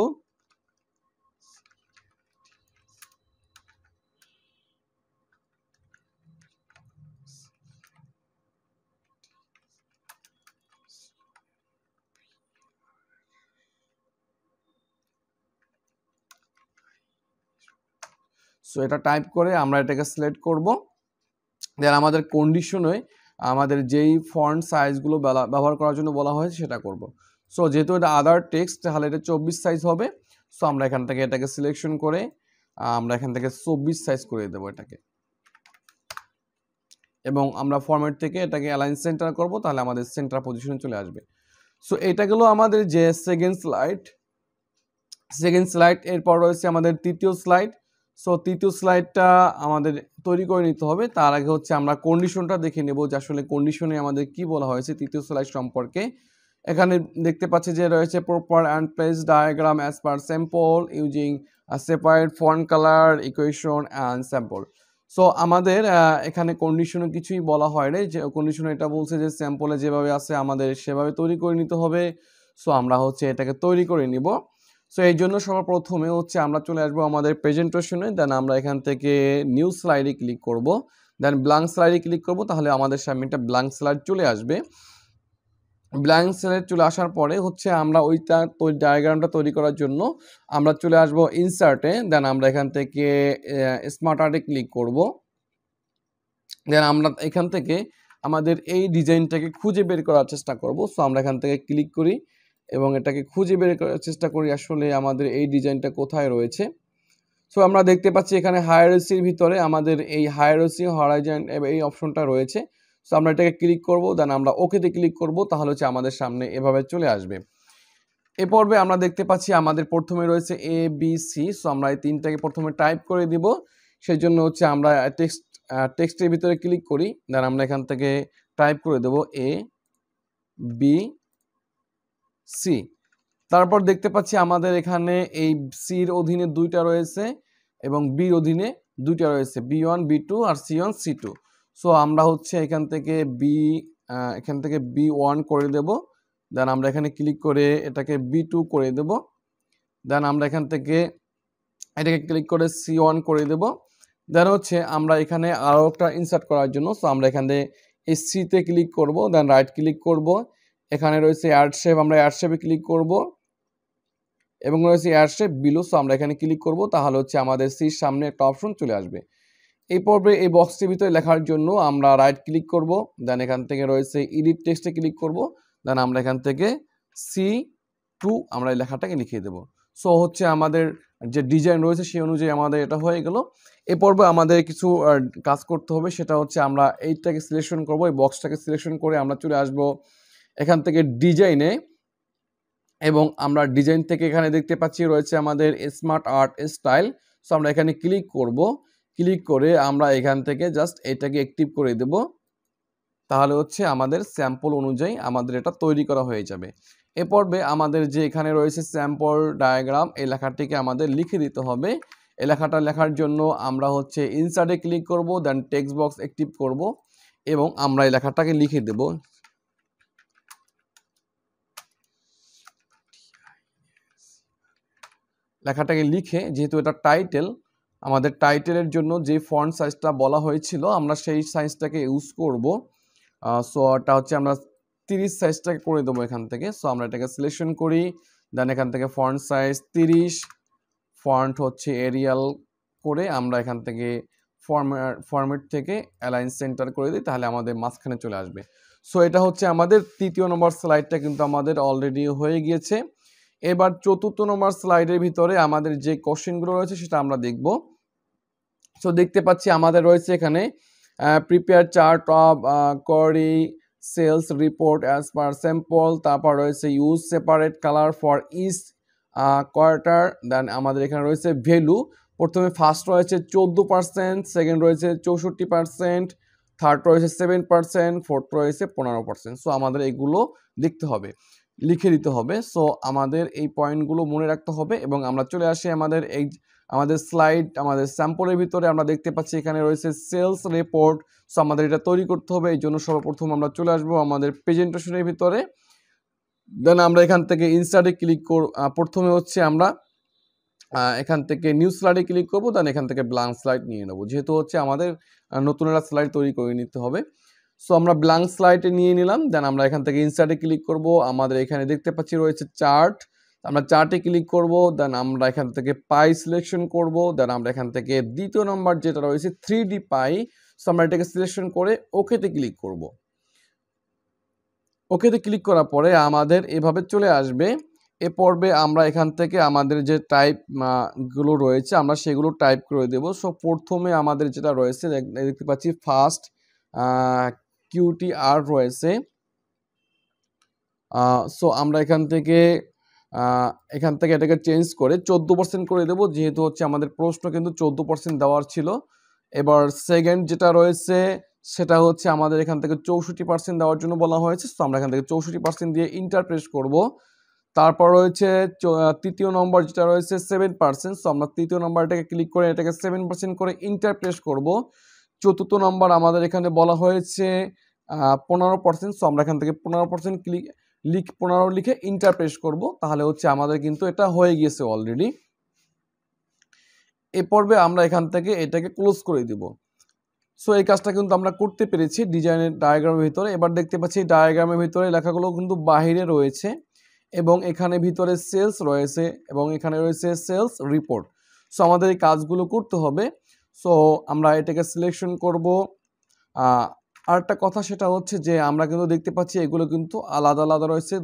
সো এটা টাইপ করে আমরা এটাকে সিলেক্ট করব। দেন আমাদের কন্ডিশনে আমাদের যেই ফন্ট সাইজগুলো ব্যবহার করার জন্য বলা হয়েছে সেটা করব। সো যেহেতু এটা আদার টেক্সট, তাহলে এটা 24 সাইজ হবে। সো আমরা এখান থেকে এটাকে সিলেকশন করে আমরা এখান থেকে 24 সাইজ করে দেবো এটাকে, এবং আমরা ফরম্যাট থেকে এটাকে অ্যালাইন সেন্টার করব, তাহলে আমাদের সেন্টার পজিশনে চলে আসবে। সো এটা গেল আমাদের যে সেকেন্ড স্লাইড। এরপর রয়েছে আমাদের তৃতীয় স্লাইড। সো তৃতীয় স্লাইডটা আমাদের তৈরি করে নিতে হবে। তার আগে হচ্ছে আমরা কন্ডিশনটা দেখে নেব যে আসলে কন্ডিশনে আমাদের কি বলা হয়েছে তৃতীয় স্লাইড সম্পর্কে। এখানে দেখতে পাচ্ছি যে রয়েছে proper and place diagram as per sample using separate font colour equation and sample. So আমাদের এখানে কন্ডিশনে কিছুই বলা হয় না, যে কন্ডিশনে এটা বলছে যে স্যাম্পলে যেভাবে আছে আমাদের সেভাবে তৈরি করে নিতে হবে। সো আমরা হচ্ছে এটাকে তৈরি করে নিব। সো এই জন্য সর্বপ্রথমে হচ্ছে আমরা চলে আসবো আমাদের প্রেজেন্টেশনে, দেন আমরা এখান থেকে নিউ স্লাইডে ক্লিক করব, দেন ব্ল্যাঙ্ক স্লাইডে ক্লিক করব, তাহলে আমাদের সামনে একটা ব্ল্যাঙ্ক স্লাইড চলে আসবে। ব্ল্যাঙ্ক স্লাইড চলে আসার পরে হচ্ছে আমরা ওইটা ডায়াগ্রামটা তৈরি করার জন্য আমরা চলে আসব ইনসার্টে, দেন আমরা এখান থেকে স্মার্ট আর্টে ক্লিক করব। দেন আমরা এখান থেকে আমাদের এই ডিজাইনটাকে খুঁজে বের করার চেষ্টা করব। সো আমরা এখান থেকে ক্লিক করি এবং এটাকে খুঁজে বের করার চেষ্টা করি আসলে আমাদের এই ডিজাইনটা কোথায় রয়েছে। সো আমরা দেখতে পাচ্ছি এখানে হায়ারার্কির ভিতরে আমাদের এই হায়ারার্কি হরাইজন এই অপশনটা রয়েছে। সো আমরা এটাকে ক্লিক করব, দেন আমরা ওকেতে ক্লিক করব, তাহলে হচ্ছে আমাদের সামনে এভাবে চলে আসবে। এ পর্বে আমরা দেখতে পাচ্ছি আমাদের প্রথমে রয়েছে ABC। সো আমরা এই তিনটাকে প্রথমে টাইপ করে দিব, সেই জন্য হচ্ছে আমরা টেক্সটের ভিতরে ক্লিক করি, দেন আমরা এখান থেকে টাইপ করে দেব ABC। তারপর দেখতে পাচ্ছি আমাদের এখানে এই সির অধীনে দুইটা রয়েছে এবং বির অধীনে দুইটা রয়েছে, B1 B2 আর C1 C2। সো আমরা হচ্ছে এখান থেকে B1 করে দেব, দেন আমরা এখানে ক্লিক করে এটাকে B2 করে দেব, দেন আমরা এখান থেকে এটাকে ক্লিক করে C1 করে দেব। দেন হচ্ছে আমরা এখানে আরও একটা ইনসার্ট করার জন্য, সো আমরা এখানে এই সিতে ক্লিক করব, দেন রাইট ক্লিক করব, এখানে রয়েছে অ্যাড শেপ, আমরা অ্যাড শেপে ক্লিক করব এবং রয়েছে অ্যাড শেপ বিলো। সো আমরা এখানে ক্লিক করব, তাহলে হচ্ছে আমাদের সির সামনে একটা অপশন চলে আসবে। এই পর্বে এই বক্সটির ভিতরে লেখার জন্য আমরা রাইট ক্লিক করব, দেন এখান থেকে রয়েছে এডিট টেক্সটে ক্লিক করব, দেন আমরা এখান থেকে C2 আমরা এই লেখাটাকে লিখিয়ে দেব। সো হচ্ছে আমাদের যে ডিজাইন রয়েছে সেই অনুযায়ী আমাদের এটা হয়ে গেল। এই পর্বে আমাদের কিছু কাজ করতে হবে, সেটা হচ্ছে আমরা এইটাকে সিলেকশন করব, এই বক্সটাকে সিলেকশন করে আমরা চলে আসব এখান থেকে ডিজাইনে, এবং আমরা ডিজাইন থেকে এখানে দেখতে পাচ্ছি রয়েছে আমাদের স্মার্ট আর্ট স্টাইল। সো আমরা এখানে ক্লিক করব, ক্লিক করে আমরা এখান থেকে জাস্ট এটাকে অ্যাক্টিভ করে দেব, তাহলে হচ্ছে আমাদের স্যাম্পল অনুযায়ী আমাদের এটা তৈরি করা হয়ে যাবে। এ পর্বে আমাদের যে এখানে রয়েছে স্যাম্পল ডায়াগ্রাম, এই লেখাটিকে আমাদের লিখে দিতে হবে এই লেখাটা লেখার জন্য আমরা হচ্ছে ইনসার্টে ক্লিক করব, দেন টেক্সট বক্স অ্যাক্টিভ করব এবং আমরা এই লেখাটাকে লিখে দেব। লেখাটাকে লিখে, যেহেতু এটা টাইটেল, আমাদের টাইটেলের জন্য যে ফন্ট সাইজটা বলা হয়েছিল আমরা সেই সাইজটাকে ইউজ করব। সো এটা হচ্ছে আমরা 30 সাইজটাকে করে দেবো এখান থেকে। সো আমরা এটাকে সিলেকশন করি, দেন এখান থেকে ফন্ট সাইজ 30, ফন্ট হচ্ছে এরিয়াল করে আমরা এখান থেকে ফরম্যাট থেকে অ্যালাইন সেন্টার করে দিই, তাহলে আমাদের মাঝখানে চলে আসবে। সো এটা হচ্ছে আমাদের 3য় নম্বর স্লাইডটা কিন্তু আমাদের অলরেডি হয়ে গিয়েছে। এবার 4র্থ নম্বর স্লাইডের ভিতরে আমাদের যে কোশ্চেনগুলো রয়েছে সেটা আমরা দেখব। সো দেখতে পাচ্ছি আমাদের রয়েছে এখানে prepare chart of query sales report as per sample, তারপর রয়েছে use separate colour for each quarter, then আমাদের এখানে রয়েছে ভ্যালু। প্রথমে ফার্স্ট রয়েছে 14%, সেকেন্ড রয়েছে 64%, থার্ড রয়েছে 7%, ফোর্থ রয়েছে 15%। সো আমাদের এগুলো দেখতে হবে, লিখে দিতে হবে। সো আমাদের এই পয়েন্টগুলো মনে রাখতে হবে এবং আমরা চলে আসি আমাদের স্লাইড, আমাদের স্যাম্পলের ভিতরে আমরা দেখতে পাচ্ছি এখানে রয়েছে সেলস রিপোর্ট। সো আমাদের এটা তৈরি করতে হবে, এই জন্য সর্বপ্রথম আমরা চলে আসবো আমাদের প্রেজেন্টেশনের ভিতরে। দেন আমরা এখান থেকে ইনসার্টে ক্লিক করব, প্রথমে হচ্ছে আমরা এখান থেকে নিউ স্লাইডে ক্লিক করবো, দেন এখান থেকে ব্ল্যাঙ্ক স্লাইড নিয়ে নেবো, যেহেতু হচ্ছে আমাদের নতুন একটা স্লাইড তৈরি করে নিতে হবে। সো আমরা ব্ল্যাঙ্ক স্লাইডে নিয়ে নিলাম, দেন আমরা এখান থেকে ইনসার্টে ক্লিক করব। আমাদের এখানে দেখতে পাচ্ছি রয়েছে চার্ট, আমরা চার্টে ক্লিক করব, দেন আমরা এখান থেকে পাই সিলেকশন করব, দেন আমরা এখান থেকে 2য় নম্বর যেটা রয়েছে 3D পাই, সো আমরা এটাকে সিলেকশন করে ওকেতে ক্লিক করব। ওকেতে ক্লিক করার পরে আমাদের এভাবে চলে আসবে। এ পর্বে আমরা এখান থেকে আমাদের যে টাইপ গুলো রয়েছে আমরা সেগুলো টাইপ করে দেব। সো প্রথমে আমাদের যেটা রয়েছে দেখতে পাচ্ছি ফার্স্ট QTR রয়েছে। সো আমরা এখান থেকে এটাকে চেঞ্জ করে 14% করে দেব, যেহেতু হচ্ছে আমাদের প্রশ্ন কিন্তু 14% দেওয়ার ছিল। এবার সেকেন্ড যেটা রয়েছে সেটা হচ্ছে আমাদের এখান থেকে 64% দেওয়ার জন্য বলা হয়েছে। সো আমরা এখান থেকে 64% দিয়ে ইন্টার প্রেস করব। তারপর রয়েছে 3য় নম্বর যেটা রয়েছে 7%। সো আমরা 3য় নম্বরটাকে ক্লিক করে এটাকে 7% করে ইন্টার প্রেস করব। 4র্থ নম্বর আমাদের এখানে বলা হয়েছে 15%। সো আমরা এখান থেকে 15% 15 লিখে ইন্টার প্রেস করব, তাহলে হচ্ছে আমাদের কিন্তু এটা হয়ে গিয়েছে অলরেডি। এ পর্বে আমরা এখান থেকে এটাকে ক্লোজ করে দিব। সো এই কাজটা কিন্তু আমরা করতে পেরেছি ডিজাইনের ডায়াগ্রামের ভিতরে। এবার দেখতে পাচ্ছি ডায়াগ্রামের ভিতরে লেখাগুলো কিন্তু বাহিরে রয়েছে এবং এখানে ভিতরে সেলস রয়েছে এবং এখানে রয়েছে সেলস রিপোর্ট। সো আমাদের এই কাজগুলো করতে হবে। সো আমরা এটাকে সিলেকশন করব। আরেকটা কথা সেটা হচ্ছে যে আমরা কিন্তু দেখতে পাচ্ছি এগুলো কিন্তু আলাদা আলাদা রয়েছে,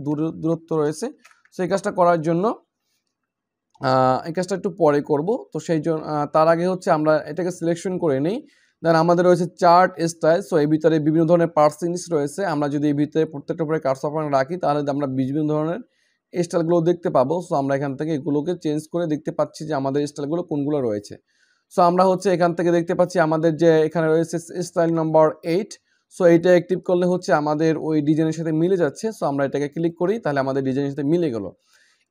দূরত্ব রয়েছে। সো এই কাজটা করার জন্য এই কাজটা একটু পরে করব। তো সেই জন্য তার আগে হচ্ছে আমরা এটাকে সিলেকশন করে নিই। দেন আমাদের রয়েছে চার্ট স্টাইল। সো এই ভিতরে বিভিন্ন ধরনের পার্সেন্টেজ রয়েছে। আমরা যদি এই ভিতরে প্রত্যেকটা উপরে কার্সর পয়েন্ট রাখি তাহলে আমরা বিভিন্ন ধরনের স্টাইলগুলো দেখতে পাবো। সো আমরা এখান থেকে এগুলোকে চেঞ্জ করে দেখতে পাচ্ছি যে আমাদের স্টাইলগুলো কোনগুলো রয়েছে। সো আমরা হচ্ছে এখান থেকে দেখতে পাচ্ছি আমাদের যে এখানে রয়েছে স্টাইল নম্বর 8। সো এইটা অ্যাক্টিভ করলে হচ্ছে আমাদের ওই ডিজাইনের সাথে মিলে যাচ্ছে। সো আমরা এটাকে ক্লিক করি, তাহলে আমাদের ডিজাইনের সাথে মিলে গেল।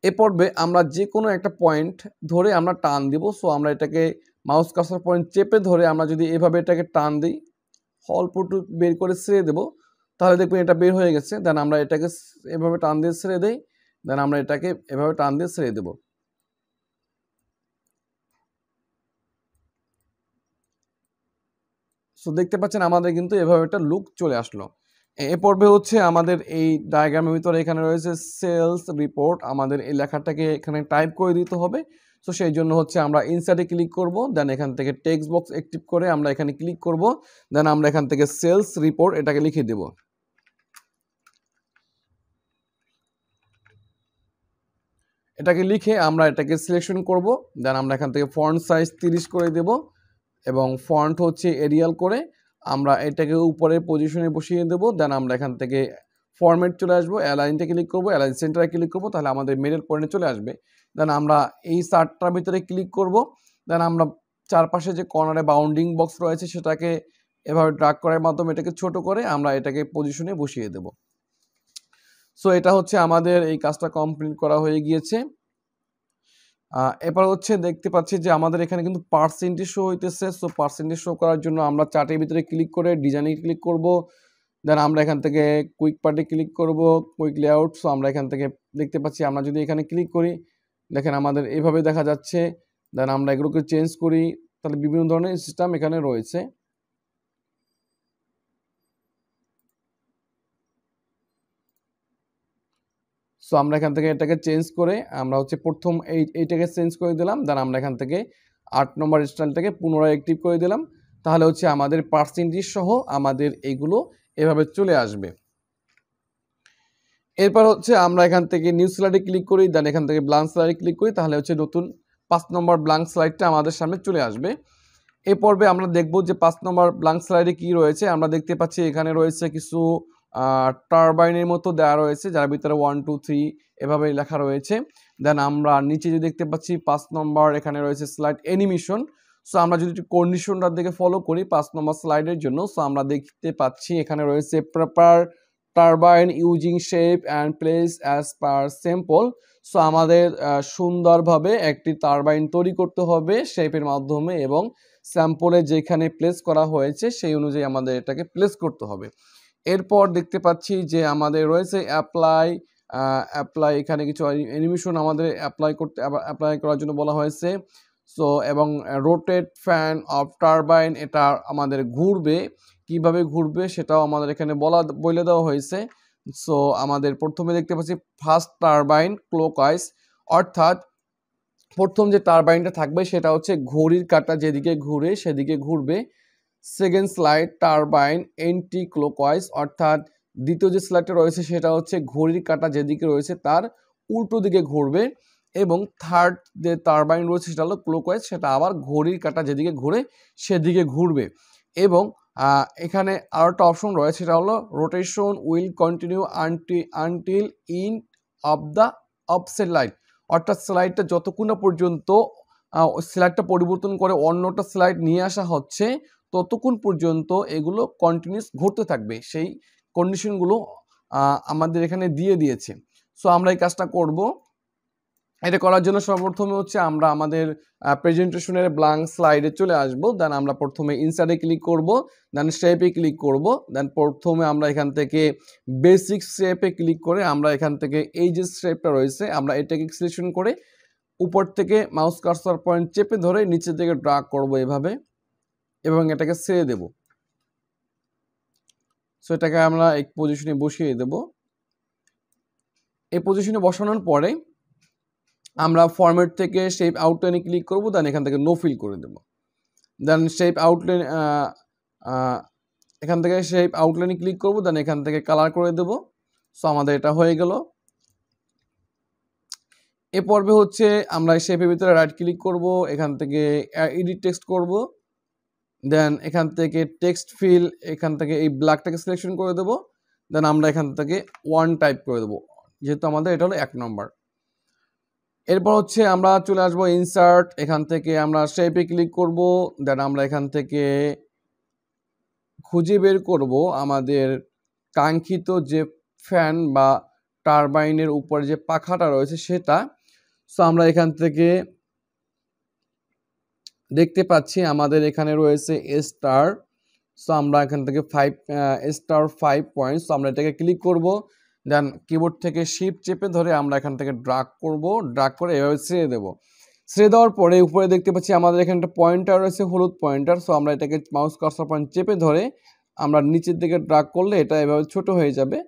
এ পর্বে আমরা যে কোনো একটা পয়েন্ট ধরে আমরা টান দিব। সো আমরা এটাকে মাউস কার্সর পয়েন্ট চেপে ধরে আমরা যদি এভাবে এটাকে টান দিই, অল্প একটু বের করে ছেড়ে দেবো, তাহলে দেখবেন এটা বের হয়ে গেছে। দেন আমরা এটাকে এভাবে টান দিয়ে ছেড়ে দেই, দেন আমরা এটাকে এভাবে টান দিয়ে ছেড়ে দেবো। সো দেখতে পাচ্ছেন আমাদের কিন্তু এভাবে একটা লুক চলে আসলো। এ পর্বে হচ্ছে আমাদের এই ডায়াগ্রামের ভিতরে এখানে রয়েছে সেলস রিপোর্ট, আমাদের এই লেখাটাকে এখানে টাইপ করে দিতে হবে। সো সেই জন্য হচ্ছে আমরা ইনসার্টে ক্লিক করব, দেন এখান থেকে টেক্সট বক্স অ্যাক্টিভ করে আমরা এখানে ক্লিক করব, দেন আমরা এখান থেকে সেলস রিপোর্ট এটাকে লিখে দেব। এটাকে লিখে আমরা এটাকে সিলেকশন করব, দেন আমরা এখান থেকে ফন্ট সাইজ 30 করে দেব এবং ফন্ট হচ্ছে এরিয়াল করে আমরা এটাকে উপরের পজিশনে বসিয়ে দেব। দেন আমরা এখান থেকে ফরম্যাট চলে আসবো, অ্যালাইনটা ক্লিক করব, অ্যালাইন সেন্টারে ক্লিক করব, তাহলে আমাদের মিডল পয়েন্টে চলে আসবে। দেন আমরা এই চার্টটার ভিতরে ক্লিক করব, দেন আমরা চারপাশে যে কর্নারে বাউন্ডিং বক্স রয়েছে সেটাকে এভাবে ড্র্যাগ করার মাধ্যমে এটাকে ছোট করে আমরা এটাকে পজিশনে বসিয়ে দেব। সো এটা হচ্ছে আমাদের এই কাজটা কমপ্লিট করা হয়ে গিয়েছে। এবার হচ্ছে দেখতে পাচ্ছি যে আমাদের এখানে কিন্তু পার্সেন্টেজ শো হইতেছে। সো পার্সেন্টেজ শো করার জন্য আমরা চার্টের ভিতরে ক্লিক করে ডিজাইনে ক্লিক করব। দেন আমরা এখান থেকে কুইক পার্টে ক্লিক করব, কুইক লেআউট। সো আমরা এখান থেকে দেখতে পাচ্ছি, আমরা যদি এখানে ক্লিক করি দেখেন আমাদের এইভাবে দেখা যাচ্ছে। দেন আমরা এগুলোকে চেঞ্জ করি, তাহলে বিভিন্ন ধরনের সিস্টেম এখানে রয়েছে। সো আমরা এখান থেকে এটাকে চেঞ্জ করে আমরা হচ্ছে প্রথম এইটাকে চেঞ্জ করে দিলাম। দেন আমরা এখান থেকে 8 নম্বর স্টাইলটাকে পুনরায় অ্যাক্টিভ করে দিলাম। তাহলে হচ্ছে আমাদের পার্সেন্টেজ সহ আমাদের এইগুলো এভাবে চলে আসবে। এরপর হচ্ছে আমরা এখান থেকে নিউ স্লাইডে ক্লিক করি, দেন এখান থেকে ব্ল্যাঙ্ক স্লাইডে ক্লিক করি, তাহলে হচ্ছে নতুন 5 নম্বর ব্ল্যাঙ্ক স্লাইডটা আমাদের সামনে চলে আসবে। এই পর্বে আমরা দেখব যে 5 নম্বর ব্ল্যাঙ্ক স্লাইডে কি রয়েছে। আমরা দেখতে পাচ্ছি এখানে রয়েছে কিছু টারবাইনের মতো দেওয়া রয়েছে, যার ভিতরে 1 2 3 এভাবে লেখা রয়েছে। দেন আমরা নিচে যে দেখতে পাচ্ছি 5 নম্বর এখানে রয়েছে স্লাইড অ্যানিমেশন। সো আমরা যদি একটু কন্ডিশনটার দিকে ফলো করি 5 নম্বর স্লাইডের জন্য, সো আমরা দেখতে পাচ্ছি এখানে রয়েছে proper turbine using shape and place as per sample. So আমাদের সুন্দরভাবে একটি টারবাইন তৈরি করতে হবে শেপের মাধ্যমে, এবং স্যাম্পলে যেখানে প্লেস করা হয়েছে সেই অনুযায়ী আমাদের এটাকে প্লেস করতে হবে। এরপর দেখতে পাচ্ছি যে আমাদের রয়েছে অ্যাপ্লাই এখানে কিছু অ্যানিমেশন আমাদের অ্যাপ্লাই করার জন্য বলা হয়েছে। সো এবং রোটেট ফ্যান অফ টারবাইন, এটা আমাদের ঘুরবে, কিভাবে ঘুরবে সেটাও আমাদের এখানে বলে দেওয়া হয়েছে। সো আমাদের প্রথমে দেখতে পাচ্ছি ফার্স্ট টারবাইন ক্লকওয়াইজ, অর্থাৎ প্রথম যে টারবাইনটা থাকবে সেটা হচ্ছে ঘড়ির কাঁটা যেদিকে ঘুরে সেদিকে ঘুরবে। Second slide turbine anti clockwise, অর্থাৎ দ্বিতীয় যে স্লাইডটা রয়েছে সেটা হচ্ছে ঘড়ির কাঁটা যেদিকে রয়েছে তার উল্টো দিকে ঘুরবে। এবং থার্ড যে টারবাইন রয়েছে সেটা হলো ক্লকওয়াইজ, সেটা আবার ঘড়ির কাঁটা যেদিকে ঘুরে সেদিকে ঘুরবে। এবং এখানে আরও একটা অপশন রয়েছে, সেটা হলো rotation will continue until in of the offset light, অর্থাৎ স্লাইডটা যতক্ষণ না পর্যন্ত স্লাইডটা পরিবর্তন করে অন্যটা স্লাইড নিয়ে আসা হচ্ছে ততক্ষণ পর্যন্ত এগুলো কন্টিনিউস ঘুরতে থাকবে। সেই কন্ডিশনগুলো আমাদের এখানে দিয়ে দিয়েছে। সো আমরা এই কাজটা করব। এটা করার জন্য সর্বপ্রথমে হচ্ছে আমরা আমাদের প্রেজেন্টেশনের ব্ল্যাঙ্ক স্লাইডে চলে আসব। দেন আমরা প্রথমে ইনসার্টে ক্লিক করব, দেন শেপে ক্লিক করব। দেন প্রথমে আমরা এখান থেকে বেসিক শেপে ক্লিক করে আমরা এখান থেকে এই যে শেপটা রয়েছে আমরা এটাকে সিলেকশন করে উপর থেকে মাউস কার্সর পয়েন্ট চেপে ধরে নিচের দিকে ড্র্যাগ করব এভাবে, এবং এটাকে ছেড়ে দেব। সো এটাকে আমরা এক পজিশনে বসিয়ে দেব। এই পজিশনে বসানোর পরে আমরা ফরম্যাট থেকে শেপ আউটলাইনে ক্লিক করব, দেন এখান থেকে নো ফিল করে দেব। দেন শেপ আউটলাইন এখান থেকে শেপ আউটলাইনে ক্লিক করব, দেন এখান থেকে কালার করে দেব। সো আমাদের এটা হয়ে গেল। এ পর্বে হচ্ছে আমরা শেপের ভিতরে রাইট ক্লিক করব, এখান থেকে এডিট টেক্সট করব। দেন এখান থেকে টেক্সট ফিল, এখান থেকে এই ব্ল্যাকটাকে সিলেকশন করে দেব। দেন আমরা এখান থেকে 1 টাইপ করে দেব, যেহেতু আমাদের এটা হলো 1 নম্বর। এরপর হচ্ছে আমরা চলে আসবো ইনসার্ট, এখান থেকে আমরা শেপে ক্লিক করব। দেন আমরা এখান থেকে খুঁজে বের করব আমাদের কাঙ্ক্ষিত যে ফ্যান বা টারবাইনের উপর যে পাখাটা রয়েছে সেটা। সো আমরা এখান থেকে দেখতে পাচ্ছি আমাদের এখানে রয়েছে স্টার। সো আমরা এখান থেকে 5 পয়েন্টস, আমরা এটাকে ক্লিক করব। দেন কিবোর্ড থেকে শিফট চেপে ধরে আমরা এখান থেকে ড্রাগ করব, ড্রাগ করে এভাবে ছেড়ে দেব। ছেড়ে দেওয়ার পরে উপরে দেখতে পাচ্ছি আমাদের এখানে একটা পয়েন্টার রয়েছে, হলুদ পয়েন্টার। সো আমরা এটাকে মাউস কার্সর পয়েন্ট চেপে ধরে আমরা নিচের দিকে ড্রাগ করলে এটা এভাবে ছোট হয়ে যাবে।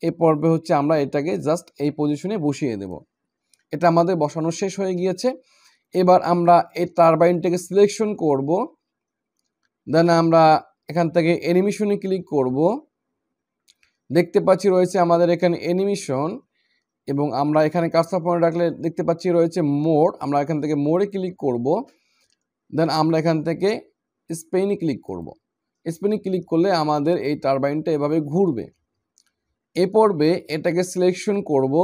এই পর্বে হচ্ছে আমরা এটাকে জাস্ট এই পজিশনে বসিয়ে দেব। এটা আমাদের বসানো শেষ হয়ে গিয়েছে। এবার আমরা এই টারবাইনটাকে সিলেকশন করব। দেন আমরা এখান থেকে অ্যানিমেশনে ক্লিক করব। দেখতে পাচ্ছি রয়েছে আমাদের এখানে অ্যানিমেশন, এবং আমরা এখানে কার্সর পয়েন্ট রাখলে দেখতে পাচ্ছি রয়েছে মোড। আমরা এখান থেকে মোডে ক্লিক করব। দেন আমরা এখান থেকে স্পেনে ক্লিক করব। স্পেনে ক্লিক করলে আমাদের এই টারবাইনটা এভাবে ঘুরবে। এ পর্বে এটাকে সিলেকশন করব।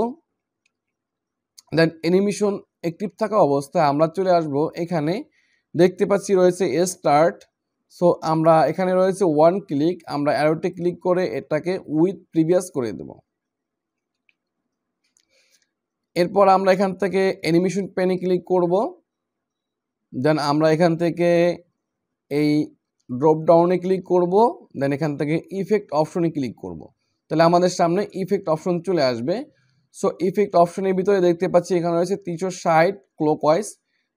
দেন অ্যানিমেশন অ্যাক্টিভ থাকা অবস্থায় আমরা চলে আসব, এখানে দেখতে পাচ্ছি রয়েছে স্টার্ট। সো আমরা এখানে রয়েছে 1 ক্লিক, আমরা অ্যারোতে ক্লিক করে এটাকে উইথ প্রিভিয়াস করে দেব। এরপর আমরা এখান থেকে অ্যানিমেশন প্যানে ক্লিক করব। দেন আমরা এখান থেকে এই ড্রপ ডাউনে ক্লিক করব। দেন এখান থেকে ইফেক্ট অপশনে ক্লিক করব। তাহলে আমাদের সামনে ইফেক্ট অপশন চলে আসবে। সো ইফেক্ট অপশনের ভিতরে দেখতে পাচ্ছি এখানে রয়েছে 360 ক্লকওয়াইজ,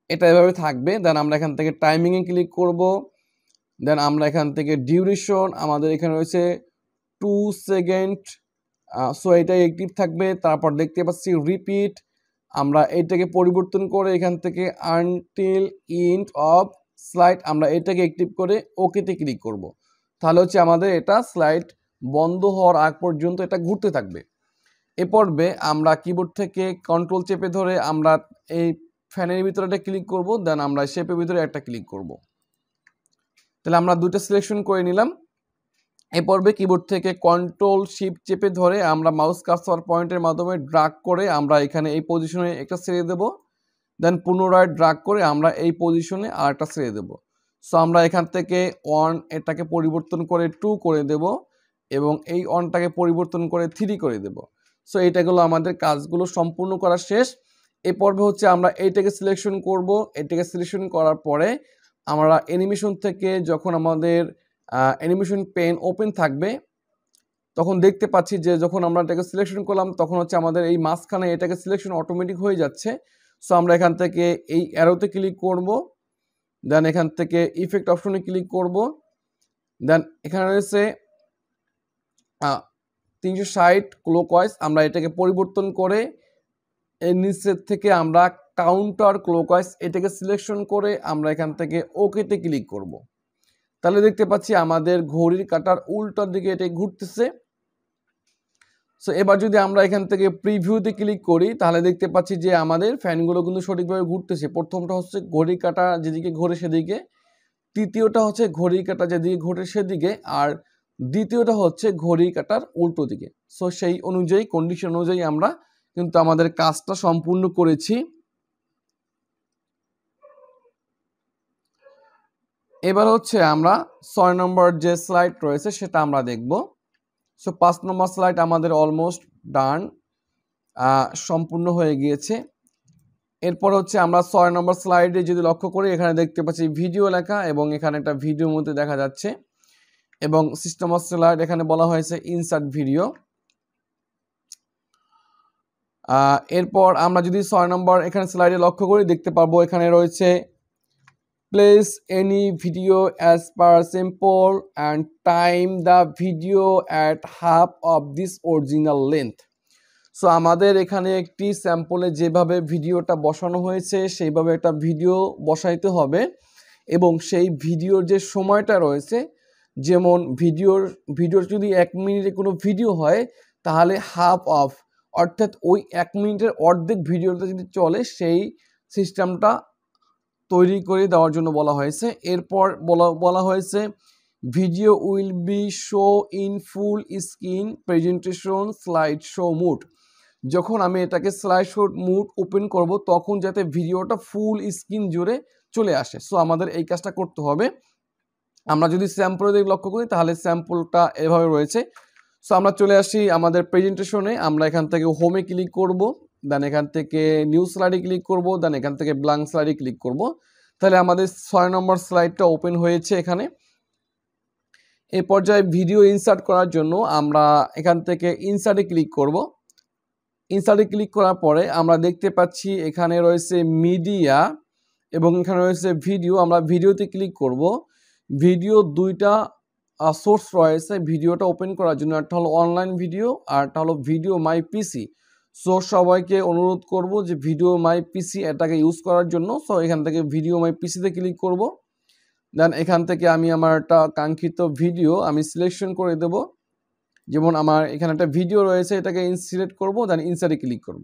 এটা এভাবে থাকবে। দেন আমরা এখান থেকে টাইমিংয়ে ক্লিক করব। দেন আমরা এখান থেকে ডিউরেশন আমাদের এখানে রয়েছে 2 সেকেন্ড, সো এটাই অ্যাক্টিভ থাকবে। তারপর দেখতে পাচ্ছি রিপিট, আমরা এটাকে পরিবর্তন করে এখান থেকে আনটিল এন্ড অফ স্লাইড, আমরা এটাকে অ্যাক্টিভ করে ওকেতে ক্লিক করব। তাহলে হচ্ছে আমাদের এটা স্লাইড বন্ধ হওয়ার আগ পর্যন্ত এটা ঘুরতে থাকবে। এ পর্বে আমরা কিবোর্ড থেকে কন্ট্রোল চেপে ধরে আমরা এই ফ্যানের ভিতরে একটা ক্লিক করব। দেন আমরা শেপের ভিতরে একটা ক্লিক করব। তাহলে আমরা দুটো সিলেকশন করে নিলাম। এ পর্বে কিবোর্ড থেকে কন্ট্রোল শিফট চেপে ধরে আমরা মাউস কার্সর পয়েন্টের মাধ্যমে ড্রাগ করে আমরা এখানে এই পজিশনে একটা ছেড়ে দেব। দেন পুনরায় ড্রাগ করে আমরা এই পজিশনে আরেকটা ছেড়ে দেব। সো আমরা এখান থেকে 1 এটাকে পরিবর্তন করে 2 করে দেব এবং এই 1টাকে পরিবর্তন করে 3 করে দেব। সো এইটাগুলো আমাদের কাজগুলো সম্পূর্ণ করা শেষ। এ পর্বে হচ্ছে আমরা এইটাকে সিলেকশন করব। এটাকে সিলেকশন করার পরে আমরা অ্যানিমেশন থেকে যখন আমাদের অ্যানিমেশন পেন ওপেন থাকবে তখন দেখতে পাচ্ছি যে যখন আমরা এটাকে সিলেকশন করলাম তখন হচ্ছে আমাদের এই মাঝখানে এটাকে সিলেকশন অটোমেটিক হয়ে যাচ্ছে। সো আমরা এখান থেকে এই অ্যারোতে ক্লিক করব। দেন এখান থেকে ইফেক্ট অপশনে ক্লিক করব। দেন এখানে রয়েছে 360 ক্লকওয়াইজ, আমরা এটাকে পরিবর্তন করে এর নিচের থেকে আমরা কাউন্টার ক্লকওয়াইজ এটাকে সিলেকশন করে আমরা এখান থেকে ওকেতে ক্লিক করব। তাহলে দেখতে পাচ্ছি আমাদের ঘড়ির কাঁটার উল্টার দিকে এটা ঘুরতেছে। সো এবার যদি আমরা এখান থেকে প্রিভিউতে ক্লিক করি তাহলে দেখতে পাচ্ছি যে আমাদের ফ্যানগুলো কিন্তু সঠিকভাবে ঘুরতেছে। প্রথমটা হচ্ছে ঘড়ির কাঁটা যেদিকে ঘোরে সেদিকে, তৃতীয়টা হচ্ছে ঘড়ির কাঁটা যেদিকে ঘোরে সেদিকে, আর দ্বিতীয়টা হচ্ছে ঘড়ির কাঁটার উল্টো দিকে। সো সেই অনুযায়ী কন্ডিশন অনুযায়ী আমরা কিন্তু আমাদের কাজটা সম্পূর্ণ করেছি। এবার হচ্ছে আমরা 6 নম্বর যে স্লাইড রয়েছে সেটা আমরা দেখব। সো 5 নম্বর স্লাইড আমাদের অলমোস্ট ডান, সম্পূর্ণ হয়ে গিয়েছে। এরপর হচ্ছে আমরা 6 নম্বর স্লাইডে যদি লক্ষ্য করি এখানে দেখতে পাচ্ছি ভিডিও লেখা এবং এখানে একটা ভিডিওর মধ্যে দেখা যাচ্ছে এবং সিস্টেম অফ স্লাইড এখানে বলা হয়েছে ইনসার্ট ভিডিও। এরপর আমরা যদি 6 নম্বর এখানে স্লাইডে লক্ষ্য করি দেখতে পারবো এখানে রয়েছে place any video as per sample and time the video at half of this original length. So আমাদের এখানে একটি স্যাম্পলে যেভাবে ভিডিওটা বসানো হয়েছে সেইভাবে একটা ভিডিও বসাইতে হবে এবং সেই ভিডিওর যে সময়টা রয়েছে, যেমন ভিডিওর যদি 1 মিনিটে কোনো ভিডিও হয় তাহলে হাফ অফ, অর্থাৎ ওই 1 মিনিটের অর্ধেক ভিডিওটা যদি চলে সেই সিস্টেমটা তৈরি করে দেওয়ার জন্য বলা হয়েছে। এরপর বলা হয়েছে video will be show in full screen presentation slide show mode. যখন আমি এটাকে স্লাইড শো মুড ওপেন করব তখন যাতে ভিডিওটা ফুল স্ক্রিন জুড়ে চলে আসে। সো আমাদের এই কাজটা করতে হবে। আমরা যদি স্যাম্পল দিকে লক্ষ্য করি তাহলে স্যাম্পলটা এভাবে রয়েছে। সো আমরা চলে আসি আমাদের প্রেজেন্টেশনে, আমরা এখান থেকে হোমে ক্লিক করব, দেন এখান থেকে নিউ স্লাইডে ক্লিক করব, দেন এখান থেকে ব্ল্যাঙ্ক স্লাইডে ক্লিক করব। তাহলে আমাদের 6 নম্বর স্লাইডটা ওপেন হয়েছে এখানে। এই পর্যায়ে ভিডিও ইনসার্ট করার জন্য আমরা এখান থেকে ইনসার্টে ক্লিক করব। ইনসার্টে ক্লিক করার পরে আমরা দেখতে পাচ্ছি এখানে রয়েছে মিডিয়া এবং এখানে রয়েছে ভিডিও। আমরা ভিডিওতে ক্লিক করব। ভিডিও দুইটা সোর্স রয়েছে ভিডিওটা ওপেন করার জন্য, একটা হলো অনলাইন ভিডিও আর একটা হলো ভিডিও মাই পিসি। সো সবাইকে অনুরোধ করব যে ভিডিও মাই পিসি এটাকে ইউজ করার জন্য। সো এখান থেকে ভিডিও মাই পিসিতে ক্লিক করব। দেন এখান থেকে আমি আমার একটা কাঙ্ক্ষিত ভিডিও আমি সিলেকশন করে দেব। যেমন আমার এখানে একটা ভিডিও রয়েছে, এটাকে সিলেক্ট করব, দেন ইনসার্টে ক্লিক করব।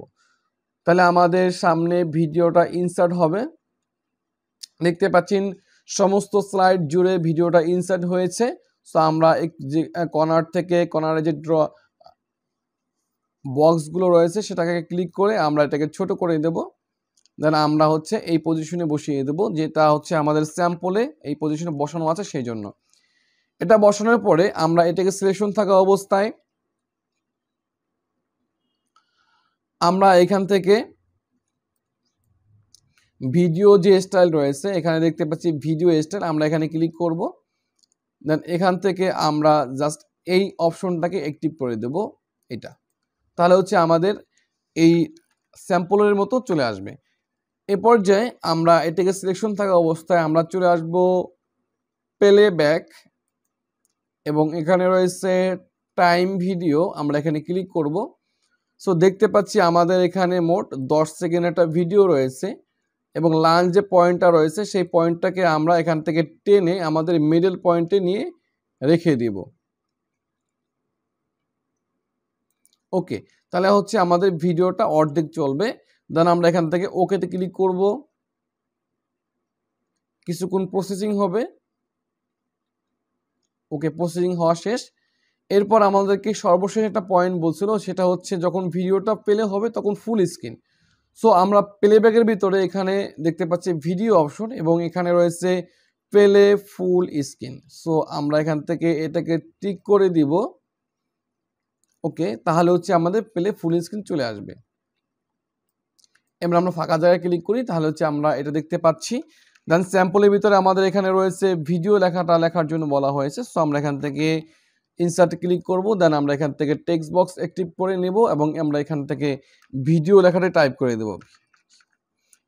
তাহলে আমাদের সামনে ভিডিওটা ইনসার্ট হবে। দেখতে পাচ্ছেন সমস্ত স্লাইড জুড়ে ভিডিওটা ইনসার্ট হয়েছে। সো আমরা যে কর্নার থেকে কর্নারে যে ড্র বক্সগুলো রয়েছে সেটাকে ক্লিক করে আমরা এটাকে ছোট করে দেব। দেন আমরা হচ্ছে এই পজিশনে বসিয়ে দেব, যেটা হচ্ছে আমাদের স্যাম্পলে এই পজিশনে বসানো আছে সেই জন্য। এটা বসানোর পরে আমরা এটাকে সিলেকশন থাকা অবস্থায় আমরা এখান থেকে ভিডিও যে স্টাইল রয়েছে এখানে দেখতে পাচ্ছি ভিডিও স্টাইল, আমরা এখানে ক্লিক করব। দেন এখান থেকে আমরা জাস্ট এই অপশনটাকে অ্যাক্টিভ করে দেব এটা, তাহলে হচ্ছে আমাদের এই স্যাম্পলের মতো চলে আসবে। এ পর্যায়ে আমরা এটাকে সিলেকশন থাকা অবস্থায় আমরা চলে আসব প্লেব্যাক, এবং এখানে রয়েছে টাইম ভিডিও, আমরা এখানে ক্লিক করব। সো দেখতে পাচ্ছি আমাদের এখানে মোট 10 সেকেন্ড একটা ভিডিও রয়েছে, এবং লাঞ্চ যে পয়েন্টটা রয়েছে সেই পয়েন্টটাকে আমরা এখান থেকে টেনে আমাদের মিডল পয়েন্টে নিয়ে রেখে দিব। ওকে, তাহলে হচ্ছে আমাদের ভিডিওটা অর্ধেক চলবে। দেন আমরা এখান থেকে ওকেতে ক্লিক করব, কিছুক্ষণ প্রসেসিং হবে। ওকে, প্রসেসিং হওয়া শেষ। এরপর আমাদেরকে সর্বশেষ একটা পয়েন্ট বলছিল, সেটা হচ্ছে যখন ভিডিওটা প্লে হবে তখন ফুল স্ক্রিন। সো আমরা প্লেব্যাকের ভিতরে এখানে দেখতে পাচ্ছি ভিডিও অপশন, এবং এখানে রয়েছে প্লে ফুল স্ক্রিন। সো আমরা এখান থেকে এটাকে টিক করে দিব। ওকে, তাহলে হচ্ছে আমাদের প্লে ফুল স্ক্রিন চলে আসবে। এবার আমরা ফাঁকা জায়গায় ক্লিক করি, তাহলে হচ্ছে আমরা এটা দেখতে পাচ্ছি। দেন স্যাম্পলের ভিতরে আমাদের এখানে রয়েছে ভিডিও লেখাটা লেখার জন্য বলা হয়েছে। সো আমরা এখান থেকে ইনসার্ট ক্লিক করব। দেন আমরা এখান থেকে টেক্সট বক্স অ্যাক্টিভ করে নেব, এবং আমরা এখান থেকে ভিডিও লেখাটা টাইপ করে দেব,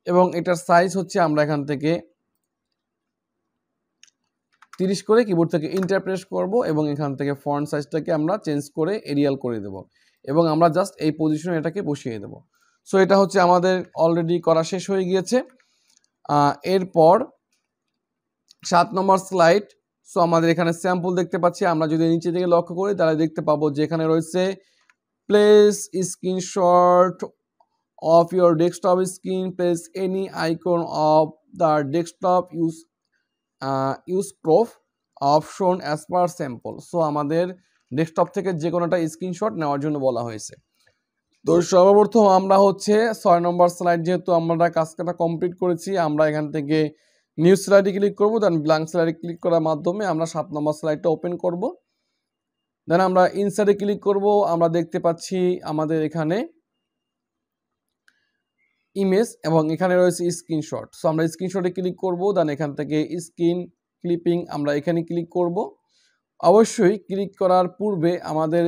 এবং এটার সাইজ হচ্ছে আমরা এখান থেকে 30 করে কিবোর্ড থেকে এন্টার প্রেস করব, এবং এখান থেকে ফন্ট সাইজটাকে আমরা চেঞ্জ করে এরিয়াল করে দেব, এবং আমরা জাস্ট এই পজিশনে এটাকে বসিয়ে দেব। সো এটা হচ্ছে আমাদের অলরেডি করা শেষ হয়ে গিয়েছে। এরপর 7 নম্বর স্লাইড। সো আমাদের এখানে স্যাম্পল দেখতে পাচ্ছি, আমরা যদি নিচে দিকে লক্ষ্য করি তাহলে দেখতে পাবো যে এখানে রয়েছে place screenshot of your desktop screen, place any icon of the desktop, use crop option as per sample. So আমাদের ডেস্কটপ থেকে যে কোনোটা স্ক্রিনশট নেওয়ার জন্য বলা হয়েছে। তো সর্বপ্রথম আমরা হচ্ছে 6 নম্বর স্লাইড, যেহেতু আমরা কাজটা কমপ্লিট করেছি, আমরা এখান থেকে নিউ স্লাইডে ক্লিক করব। দেন ব্ল্যাঙ্ক স্লাইডে ক্লিক করার মাধ্যমে আমরা 7 নম্বর স্লাইডটা ওপেন করব। দেন আমরা ইনসার্টে ক্লিক করব। আমরা দেখতে পাচ্ছি আমাদের এখানে ইমেজ, এবং এখানে রয়েছে স্ক্রিনশট। সো আমরা স্ক্রিনশটে ক্লিক করব। দেন এখান থেকে স্ক্রিন ক্লিপিং আমরা এখানে ক্লিক করব। অবশ্যই ক্লিক করার পূর্বে আমাদের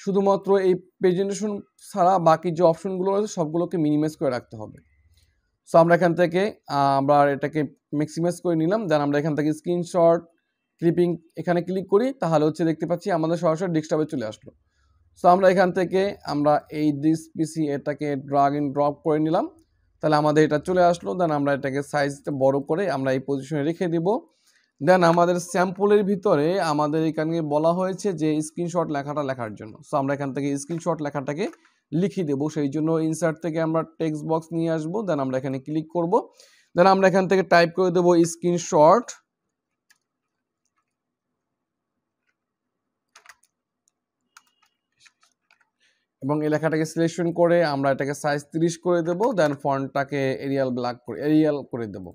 শুধুমাত্র এই প্রেজেন্টেশন ছাড়া বাকি যে অপশনগুলো রয়েছে সবগুলোকে মিনিমাইজ করে রাখতে হবে। সো আমরা এখান থেকে আমরা এটাকে ম্যাক্সিমাইজ করে নিলাম। দেন আমরা এখান থেকে স্ক্রিনশট ক্লিপিং এখানে ক্লিক করি, তাহলে হচ্ছে দেখতে পাচ্ছি আমাদের সরাসরি ডেস্কটপে চলে আসলো। সো আমরা এখান থেকে আমরা এই দিস পিসি এটাকে ড্রাগ এন্ড ড্রপ করে নিলাম, তাহলে আমাদের এটা চলে আসলো। দেন আমরা এটাকে সাইজটা বড় করে আমরা এই পজিশনে রেখে দিব। দেন আমাদের স্যাম্পলের ভিতরে আমাদের এখানে বলা হয়েছে যে স্ক্রিনশট লেখাটা লেখার জন্য। সো আমরা এখান থেকে স্ক্রিনশট লেখাটাকে লিখে দেবো, সেই জন্য ইনসার্ট থেকে আমরা টেক্সট বক্স নিয়ে আসবো। দেন আমরা এখানে ক্লিক করব। দেন আমরা এখান থেকে টাইপ করে দেবো স্ক্রিনশট, এবং এই লেখাটাকে সিলেকশন করে আমরা এটাকে সাইজ 30 করে দেব। দেন ফন্টটাকে এরিয়াল করে দেব।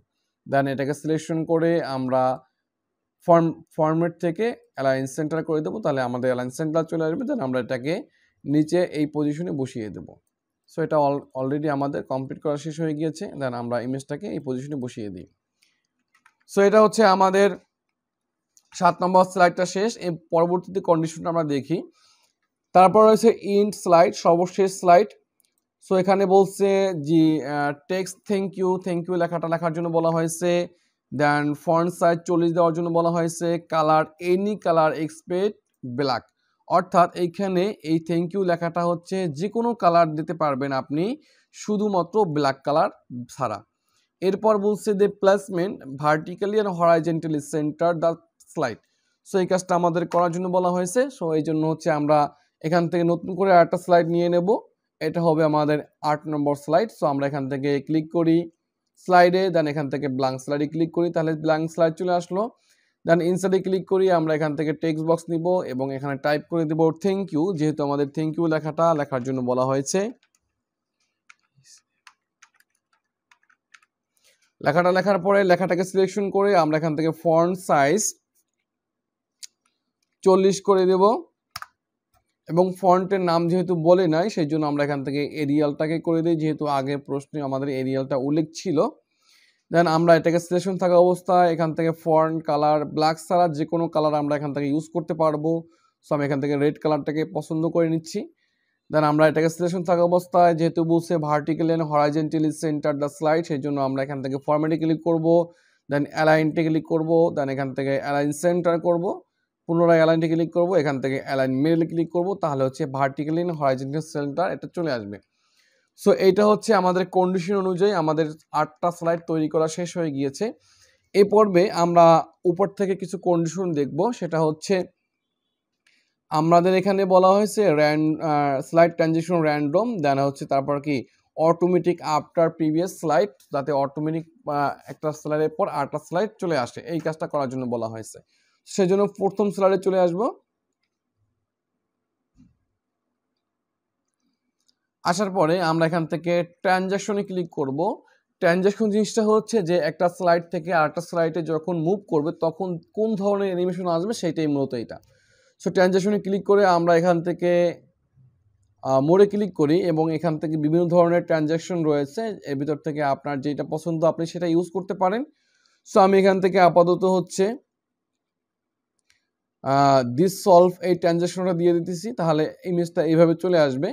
দেন এটাকে সিলেকশন করে আমরা ফরম্যাট থেকে অ্যালাইন সেন্টার করে দেবো, তাহলে আমাদের অ্যালাইন সেন্টার চলে আসবে। দেন আমরা এটাকে নিচে এই পজিশনে বসিয়ে দেব। সো এটা অলরেডি আমাদের কমপ্লিট করা শেষ হয়ে গিয়েছে। দেন আমরা ইমেজটাকে এই পজিশনে বসিয়ে দিই। সো এটা হচ্ছে আমাদের 7 নম্বর স্লাইডটা শেষ। এই পরবর্তীতে কন্ডিশনটা আমরা দেখি। তারপর রয়েছে ইন্ড স্লাইড, সর্বশেষ স্লাইড। সো এখানে বলছে যে টেক্সট থ্যাংক ইউ লেখাটা লেখার জন্য বলা হয়েছে। দেন ফন্ট সাইজ 40 দেওয়ার জন্য বলা হয়েছে। Colour any colour expect black, অর্থাৎ এইখানে এই থ্যাংক ইউ লেখাটা হচ্ছে যে কোনো কালার দিতে পারবেন আপনি, শুধুমাত্র ব্ল্যাক কালার ছাড়া। এরপর বলছে যে placement vertically and horizontally centre the slide. So এই কাজটা আমাদের করার জন্য বলা হয়েছে। সো এই জন্য হচ্ছে আমরা এখান থেকে নতুন করে আরেকটা স্লাইড নিয়ে নেব। এটা হবে আমাদের 8 নম্বর স্লাইড। সো আমরা এখান থেকে ক্লিক করি স্লাইডে, দেন এখান থেকে ব্ল্যাঙ্ক স্লাইডে ক্লিক করি, তাহলে ব্ল্যাঙ্ক স্লাইড চলে আসলো। দেন ইনসার্টে ক্লিক করি, আমরা এখান থেকে টেক্সট বক্স নিব এবং এখানে টাইপ করে দেব থ্যাংক ইউ, যেহেতু আমাদের থ্যাংক ইউ লেখাটা লেখার জন্য বলা হয়েছে। লেখাটা লেখার পরে লেখাটাকে সিলেকশন করে আমরা এখান থেকে ফন্ট সাইজ 40 করে দেব। এবং ফন্টের নাম যেহেতু বলে নাই সেই জন্য আমরা এখান থেকে এরিয়ালটাকে করে দিই, যেহেতু আগে প্রশ্নে আমাদের এরিয়ালটা উল্লেখ ছিল। দেন আমরা এটাকে সিলেকশন থাকা অবস্থায় এখান থেকে ফন্ট কালার ব্ল্যাক ছাড়া যে কোনো কালার আমরা এখান থেকে ইউজ করতে পারবো। সো আমি এখান থেকে রেড কালারটাকে পছন্দ করে নিচ্ছি। দেন আমরা এটাকে সিলেকশন থাকা অবস্থায় যেহেতু বলছে vertically and horizontally centre the slide, সেই জন্য আমরা এখান থেকে ফরম্যাটে ক্লিক করব, দেন অ্যালাইনটে ক্লিক করব, দেন এখান থেকে অ্যালাইন সেন্টার করব, পুনরায় অ্যালাইনটে ক্লিক করব, এখান থেকে অ্যালাইন মিডলে ক্লিক করব, তাহলে হচ্ছে ভার্টিক্যালি এন্ড হরাইজন্টাল সেন্টার এটা চলে আসবে। সো এইটা হচ্ছে আমাদের কন্ডিশন অনুযায়ী আমাদের 8টা স্লাইড তৈরি করা শেষ হয়ে গিয়েছে। এই পর্বে আমরা উপর থেকে কিছু কন্ডিশন দেখব, সেটা হচ্ছে আমাদের এখানে বলা হয়েছে স্লাইড ট্রানজিশন র্যান্ডম, দেন হচ্ছে তারপর কি অটোমেটিক আফটার প্রিভিয়াস স্লাইড, যাতে অটোমেটিক একটা স্লাইডের পর আরেকটা স্লাইড চলে আসে, এই কাজটা করার জন্য বলা হয়েছে। সেজন্য প্রথম স্লাইডে চলে আসব। আসার পরে আমরা এখান থেকে ট্রানজ্যাকশনে ক্লিক করব। ট্রানজ্যাকশন জিনিসটা হচ্ছে যে একটা স্লাইড থেকে আরেকটা স্লাইডে যখন মুভ করবে তখন কোন ধরনের অ্যানিমেশন আসবে সেটাই মূলত এটা। সো ট্রানজ্যাকশনে ক্লিক করে আমরা এখান থেকে মোড়ে ক্লিক করি এবং এখান থেকে বিভিন্ন ধরনের ট্রানজ্যাকশন রয়েছে, এর ভিতর থেকে আপনার যেটা পছন্দ আপনি সেটা ইউজ করতে পারেন। সো আমি এখান থেকে আপাতত হচ্ছে দিস সলভ এই ট্রানজ্যাকশনটা দিয়ে দিতেছি, তাহলে ইমেজটা এইভাবে চলে আসবে।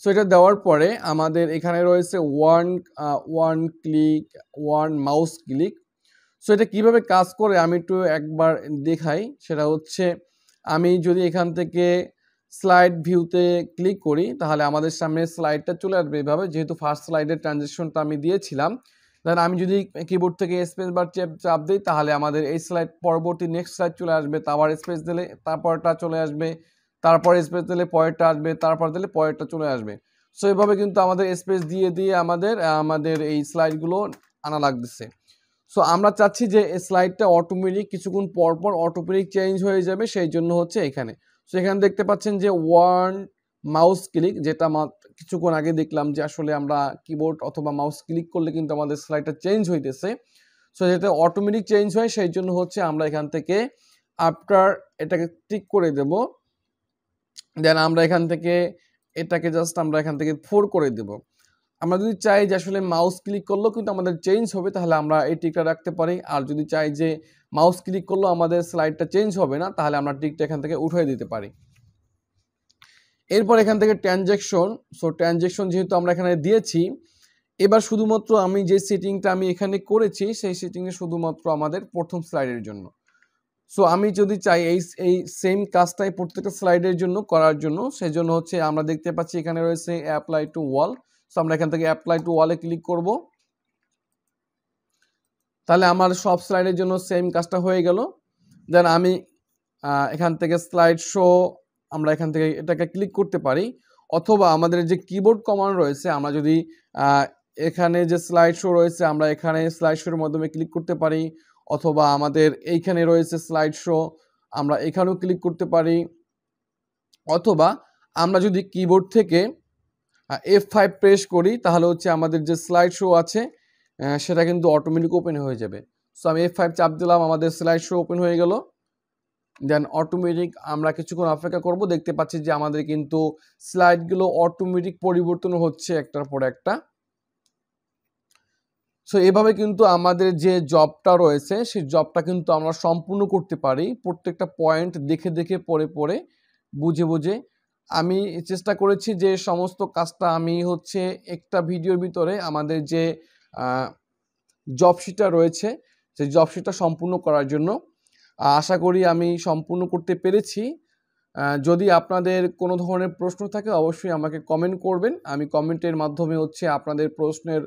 সো এটা দেওয়ার পরে আমাদের এখানে রয়েছে one click one mouse click. So এটা কিভাবে কাজ করে আমি একটু একবার দেখাই। সেটা হচ্ছে আমি যদি এখান থেকে স্লাইড ভিউতে ক্লিক করি তাহলে আমাদের সামনে স্লাইডটা চলে আসবে এইভাবে, যেহেতু ফার্স্ট স্লাইডের ট্রানজিশনটা আমি দিয়েছিলাম। দেন আমি যদি কিবোর্ড থেকে স্পেস বার চাপ দিই তাহলে আমাদের এই স্লাইড পরবর্তী নেক্সট স্লাইড চলে আসবে, আবার স্পেস দিলে তারপরটা চলে আসবে, তারপর স্পেস দিলে পরেরটা আসবে, তারপর দিলে পরেরটা চলে আসবে। সো এইভাবে কিন্তু আমাদের স্পেস দিয়ে দিয়ে আমাদের এই স্লাইডগুলো আনা লাগতেছে। সো আমরা চাচ্ছি যে এই স্লাইডটা অটোমেটিক কিছুক্ষণ পর পর অটোমেটিক চেঞ্জ হয়ে যাবে, সেই জন্য হচ্ছে এখানে। সো এখানে দেখতে পাচ্ছেন যে ওয়ান মাউস ক্লিক, যেটা কিছুক্ষণ আগে দেখলাম যে আসলে আমরা কিবোর্ড অথবা মাউস ক্লিক করলে কিন্তু আমাদের স্লাইডটা চেঞ্জ হইতেছে। সো যাতে অটোমেটিক চেঞ্জ হয় সেই জন্য হচ্ছে আমরা এখান থেকে আফটার এটাকে টিক করে দেব। দেন আমরা এখান থেকে এটাকে জাস্ট আমরা এখান থেকে 4 করে দেব। আমরা যদি চাই যে আসলে মাউস ক্লিক করলেও কিন্তু আমাদের চেঞ্জ হবে তাহলে আমরা এই টিকটা রাখতে পারি, আর যদি চাই যে মাউস ক্লিক করলেও আমাদের স্লাইডটা চেঞ্জ হবে না তাহলে আমরা টিকটা এখান থেকে উঠিয়ে দিতে পারি। এরপর এখান থেকে ট্রানজ্যাকশন, সো ট্রানজ্যাকশন যেহেতু আমরা এখানে দিয়েছি, এবার শুধুমাত্র আমি যে সেটিংটা আমি এখানে করেছি সেই সেটিংয়ে শুধুমাত্র আমাদের প্রথম স্লাইডের জন্য। সো আমি যদি চাই এই সেম কাজটাই প্রত্যেকটা স্লাইডের জন্য করার জন্য, সেজন্য হচ্ছে আমরা দেখতে পাচ্ছি এখানে রয়েছে অ্যাপ্লাই টু ওয়াল। সো আমরা এখান থেকে অ্যাপ্লাই টু ওয়ালে ক্লিক করব, তাহলে আমার সব স্লাইডের জন্য সেম কাজটা হয়ে গেল। দেন আমি এখান থেকে স্লাইড শো, আমরা এখান থেকে এটাকে ক্লিক করতে পারি, অথবা আমাদের যে কিবোর্ড কমান্ড রয়েছে আমরা যদি এখানে যে স্লাইড শো রয়েছে আমরা এখানে স্লাইড শোর মাধ্যমে ক্লিক করতে পারি, অথবা আমাদের এইখানে রয়েছে স্লাইড শো আমরা এখানেও ক্লিক করতে পারি, অথবা আমরা যদি কিবোর্ড থেকে F5 প্রেস করি তাহলে হচ্ছে আমাদের যে স্লাইড শো আছে সেটা কিন্তু অটোমেটিক ওপেন হয়ে যাবে। সো আমি F5 চাপ দিলাম, আমাদের স্লাইড শো ওপেন হয়ে গেল। দেন অটোমেটিক আমরা কিছুক্ষণ অপেক্ষা করব, দেখতে পাচ্ছি যে আমাদের কিন্তু স্লাইডগুলো অটোমেটিক পরিবর্তন হচ্ছে একটার পর একটা। সো এভাবে কিন্তু আমাদের যে জবটা রয়েছে সেই জবটা কিন্তু আমরা সম্পূর্ণ করতে পারি, প্রত্যেকটা পয়েন্ট দেখে দেখে পড়ে পড়ে বুঝে বুঝে। আমি চেষ্টা করেছি যে সমস্ত কাজটা আমি হচ্ছে একটা ভিডিওর ভিতরে আমাদের যে জবশিটটা রয়েছে সেই জবশিটটা সম্পূর্ণ করার জন্য। আশা করি আমি সম্পূর্ণ করতে পেরেছি। যদি আপনাদের কোনো ধরনের প্রশ্ন থাকে অবশ্যই আমাকে কমেন্ট করবেন, আমি কমেন্টের মাধ্যমে হচ্ছে আপনাদের প্রশ্নের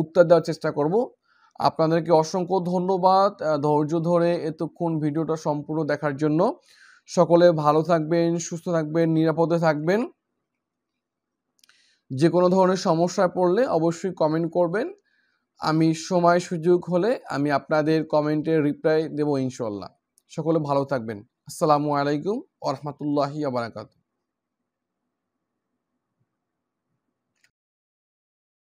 উত্তর দেওয়ার চেষ্টা করব। আপনাদেরকে অসংখ্য ধন্যবাদ ধৈর্য ধরে এতক্ষণ ভিডিওটা সম্পূর্ণ দেখার জন্য। সকলে ভালো থাকবেন, সুস্থ থাকবেন, নিরাপদে থাকবেন। যে কোনো ধরনের সমস্যায় পড়লে অবশ্যই কমেন্ট করবেন, আমি সময় সুযোগ হলে আমি আপনাদের কমেন্টের রিপ্লাই দেব ইনশাআল্লাহ। সকলে ভালো থাকবেন। আসসালামু আলাইকুম ওয়া রাহমাতুল্লাহি ওয়া বারাকাতুহু।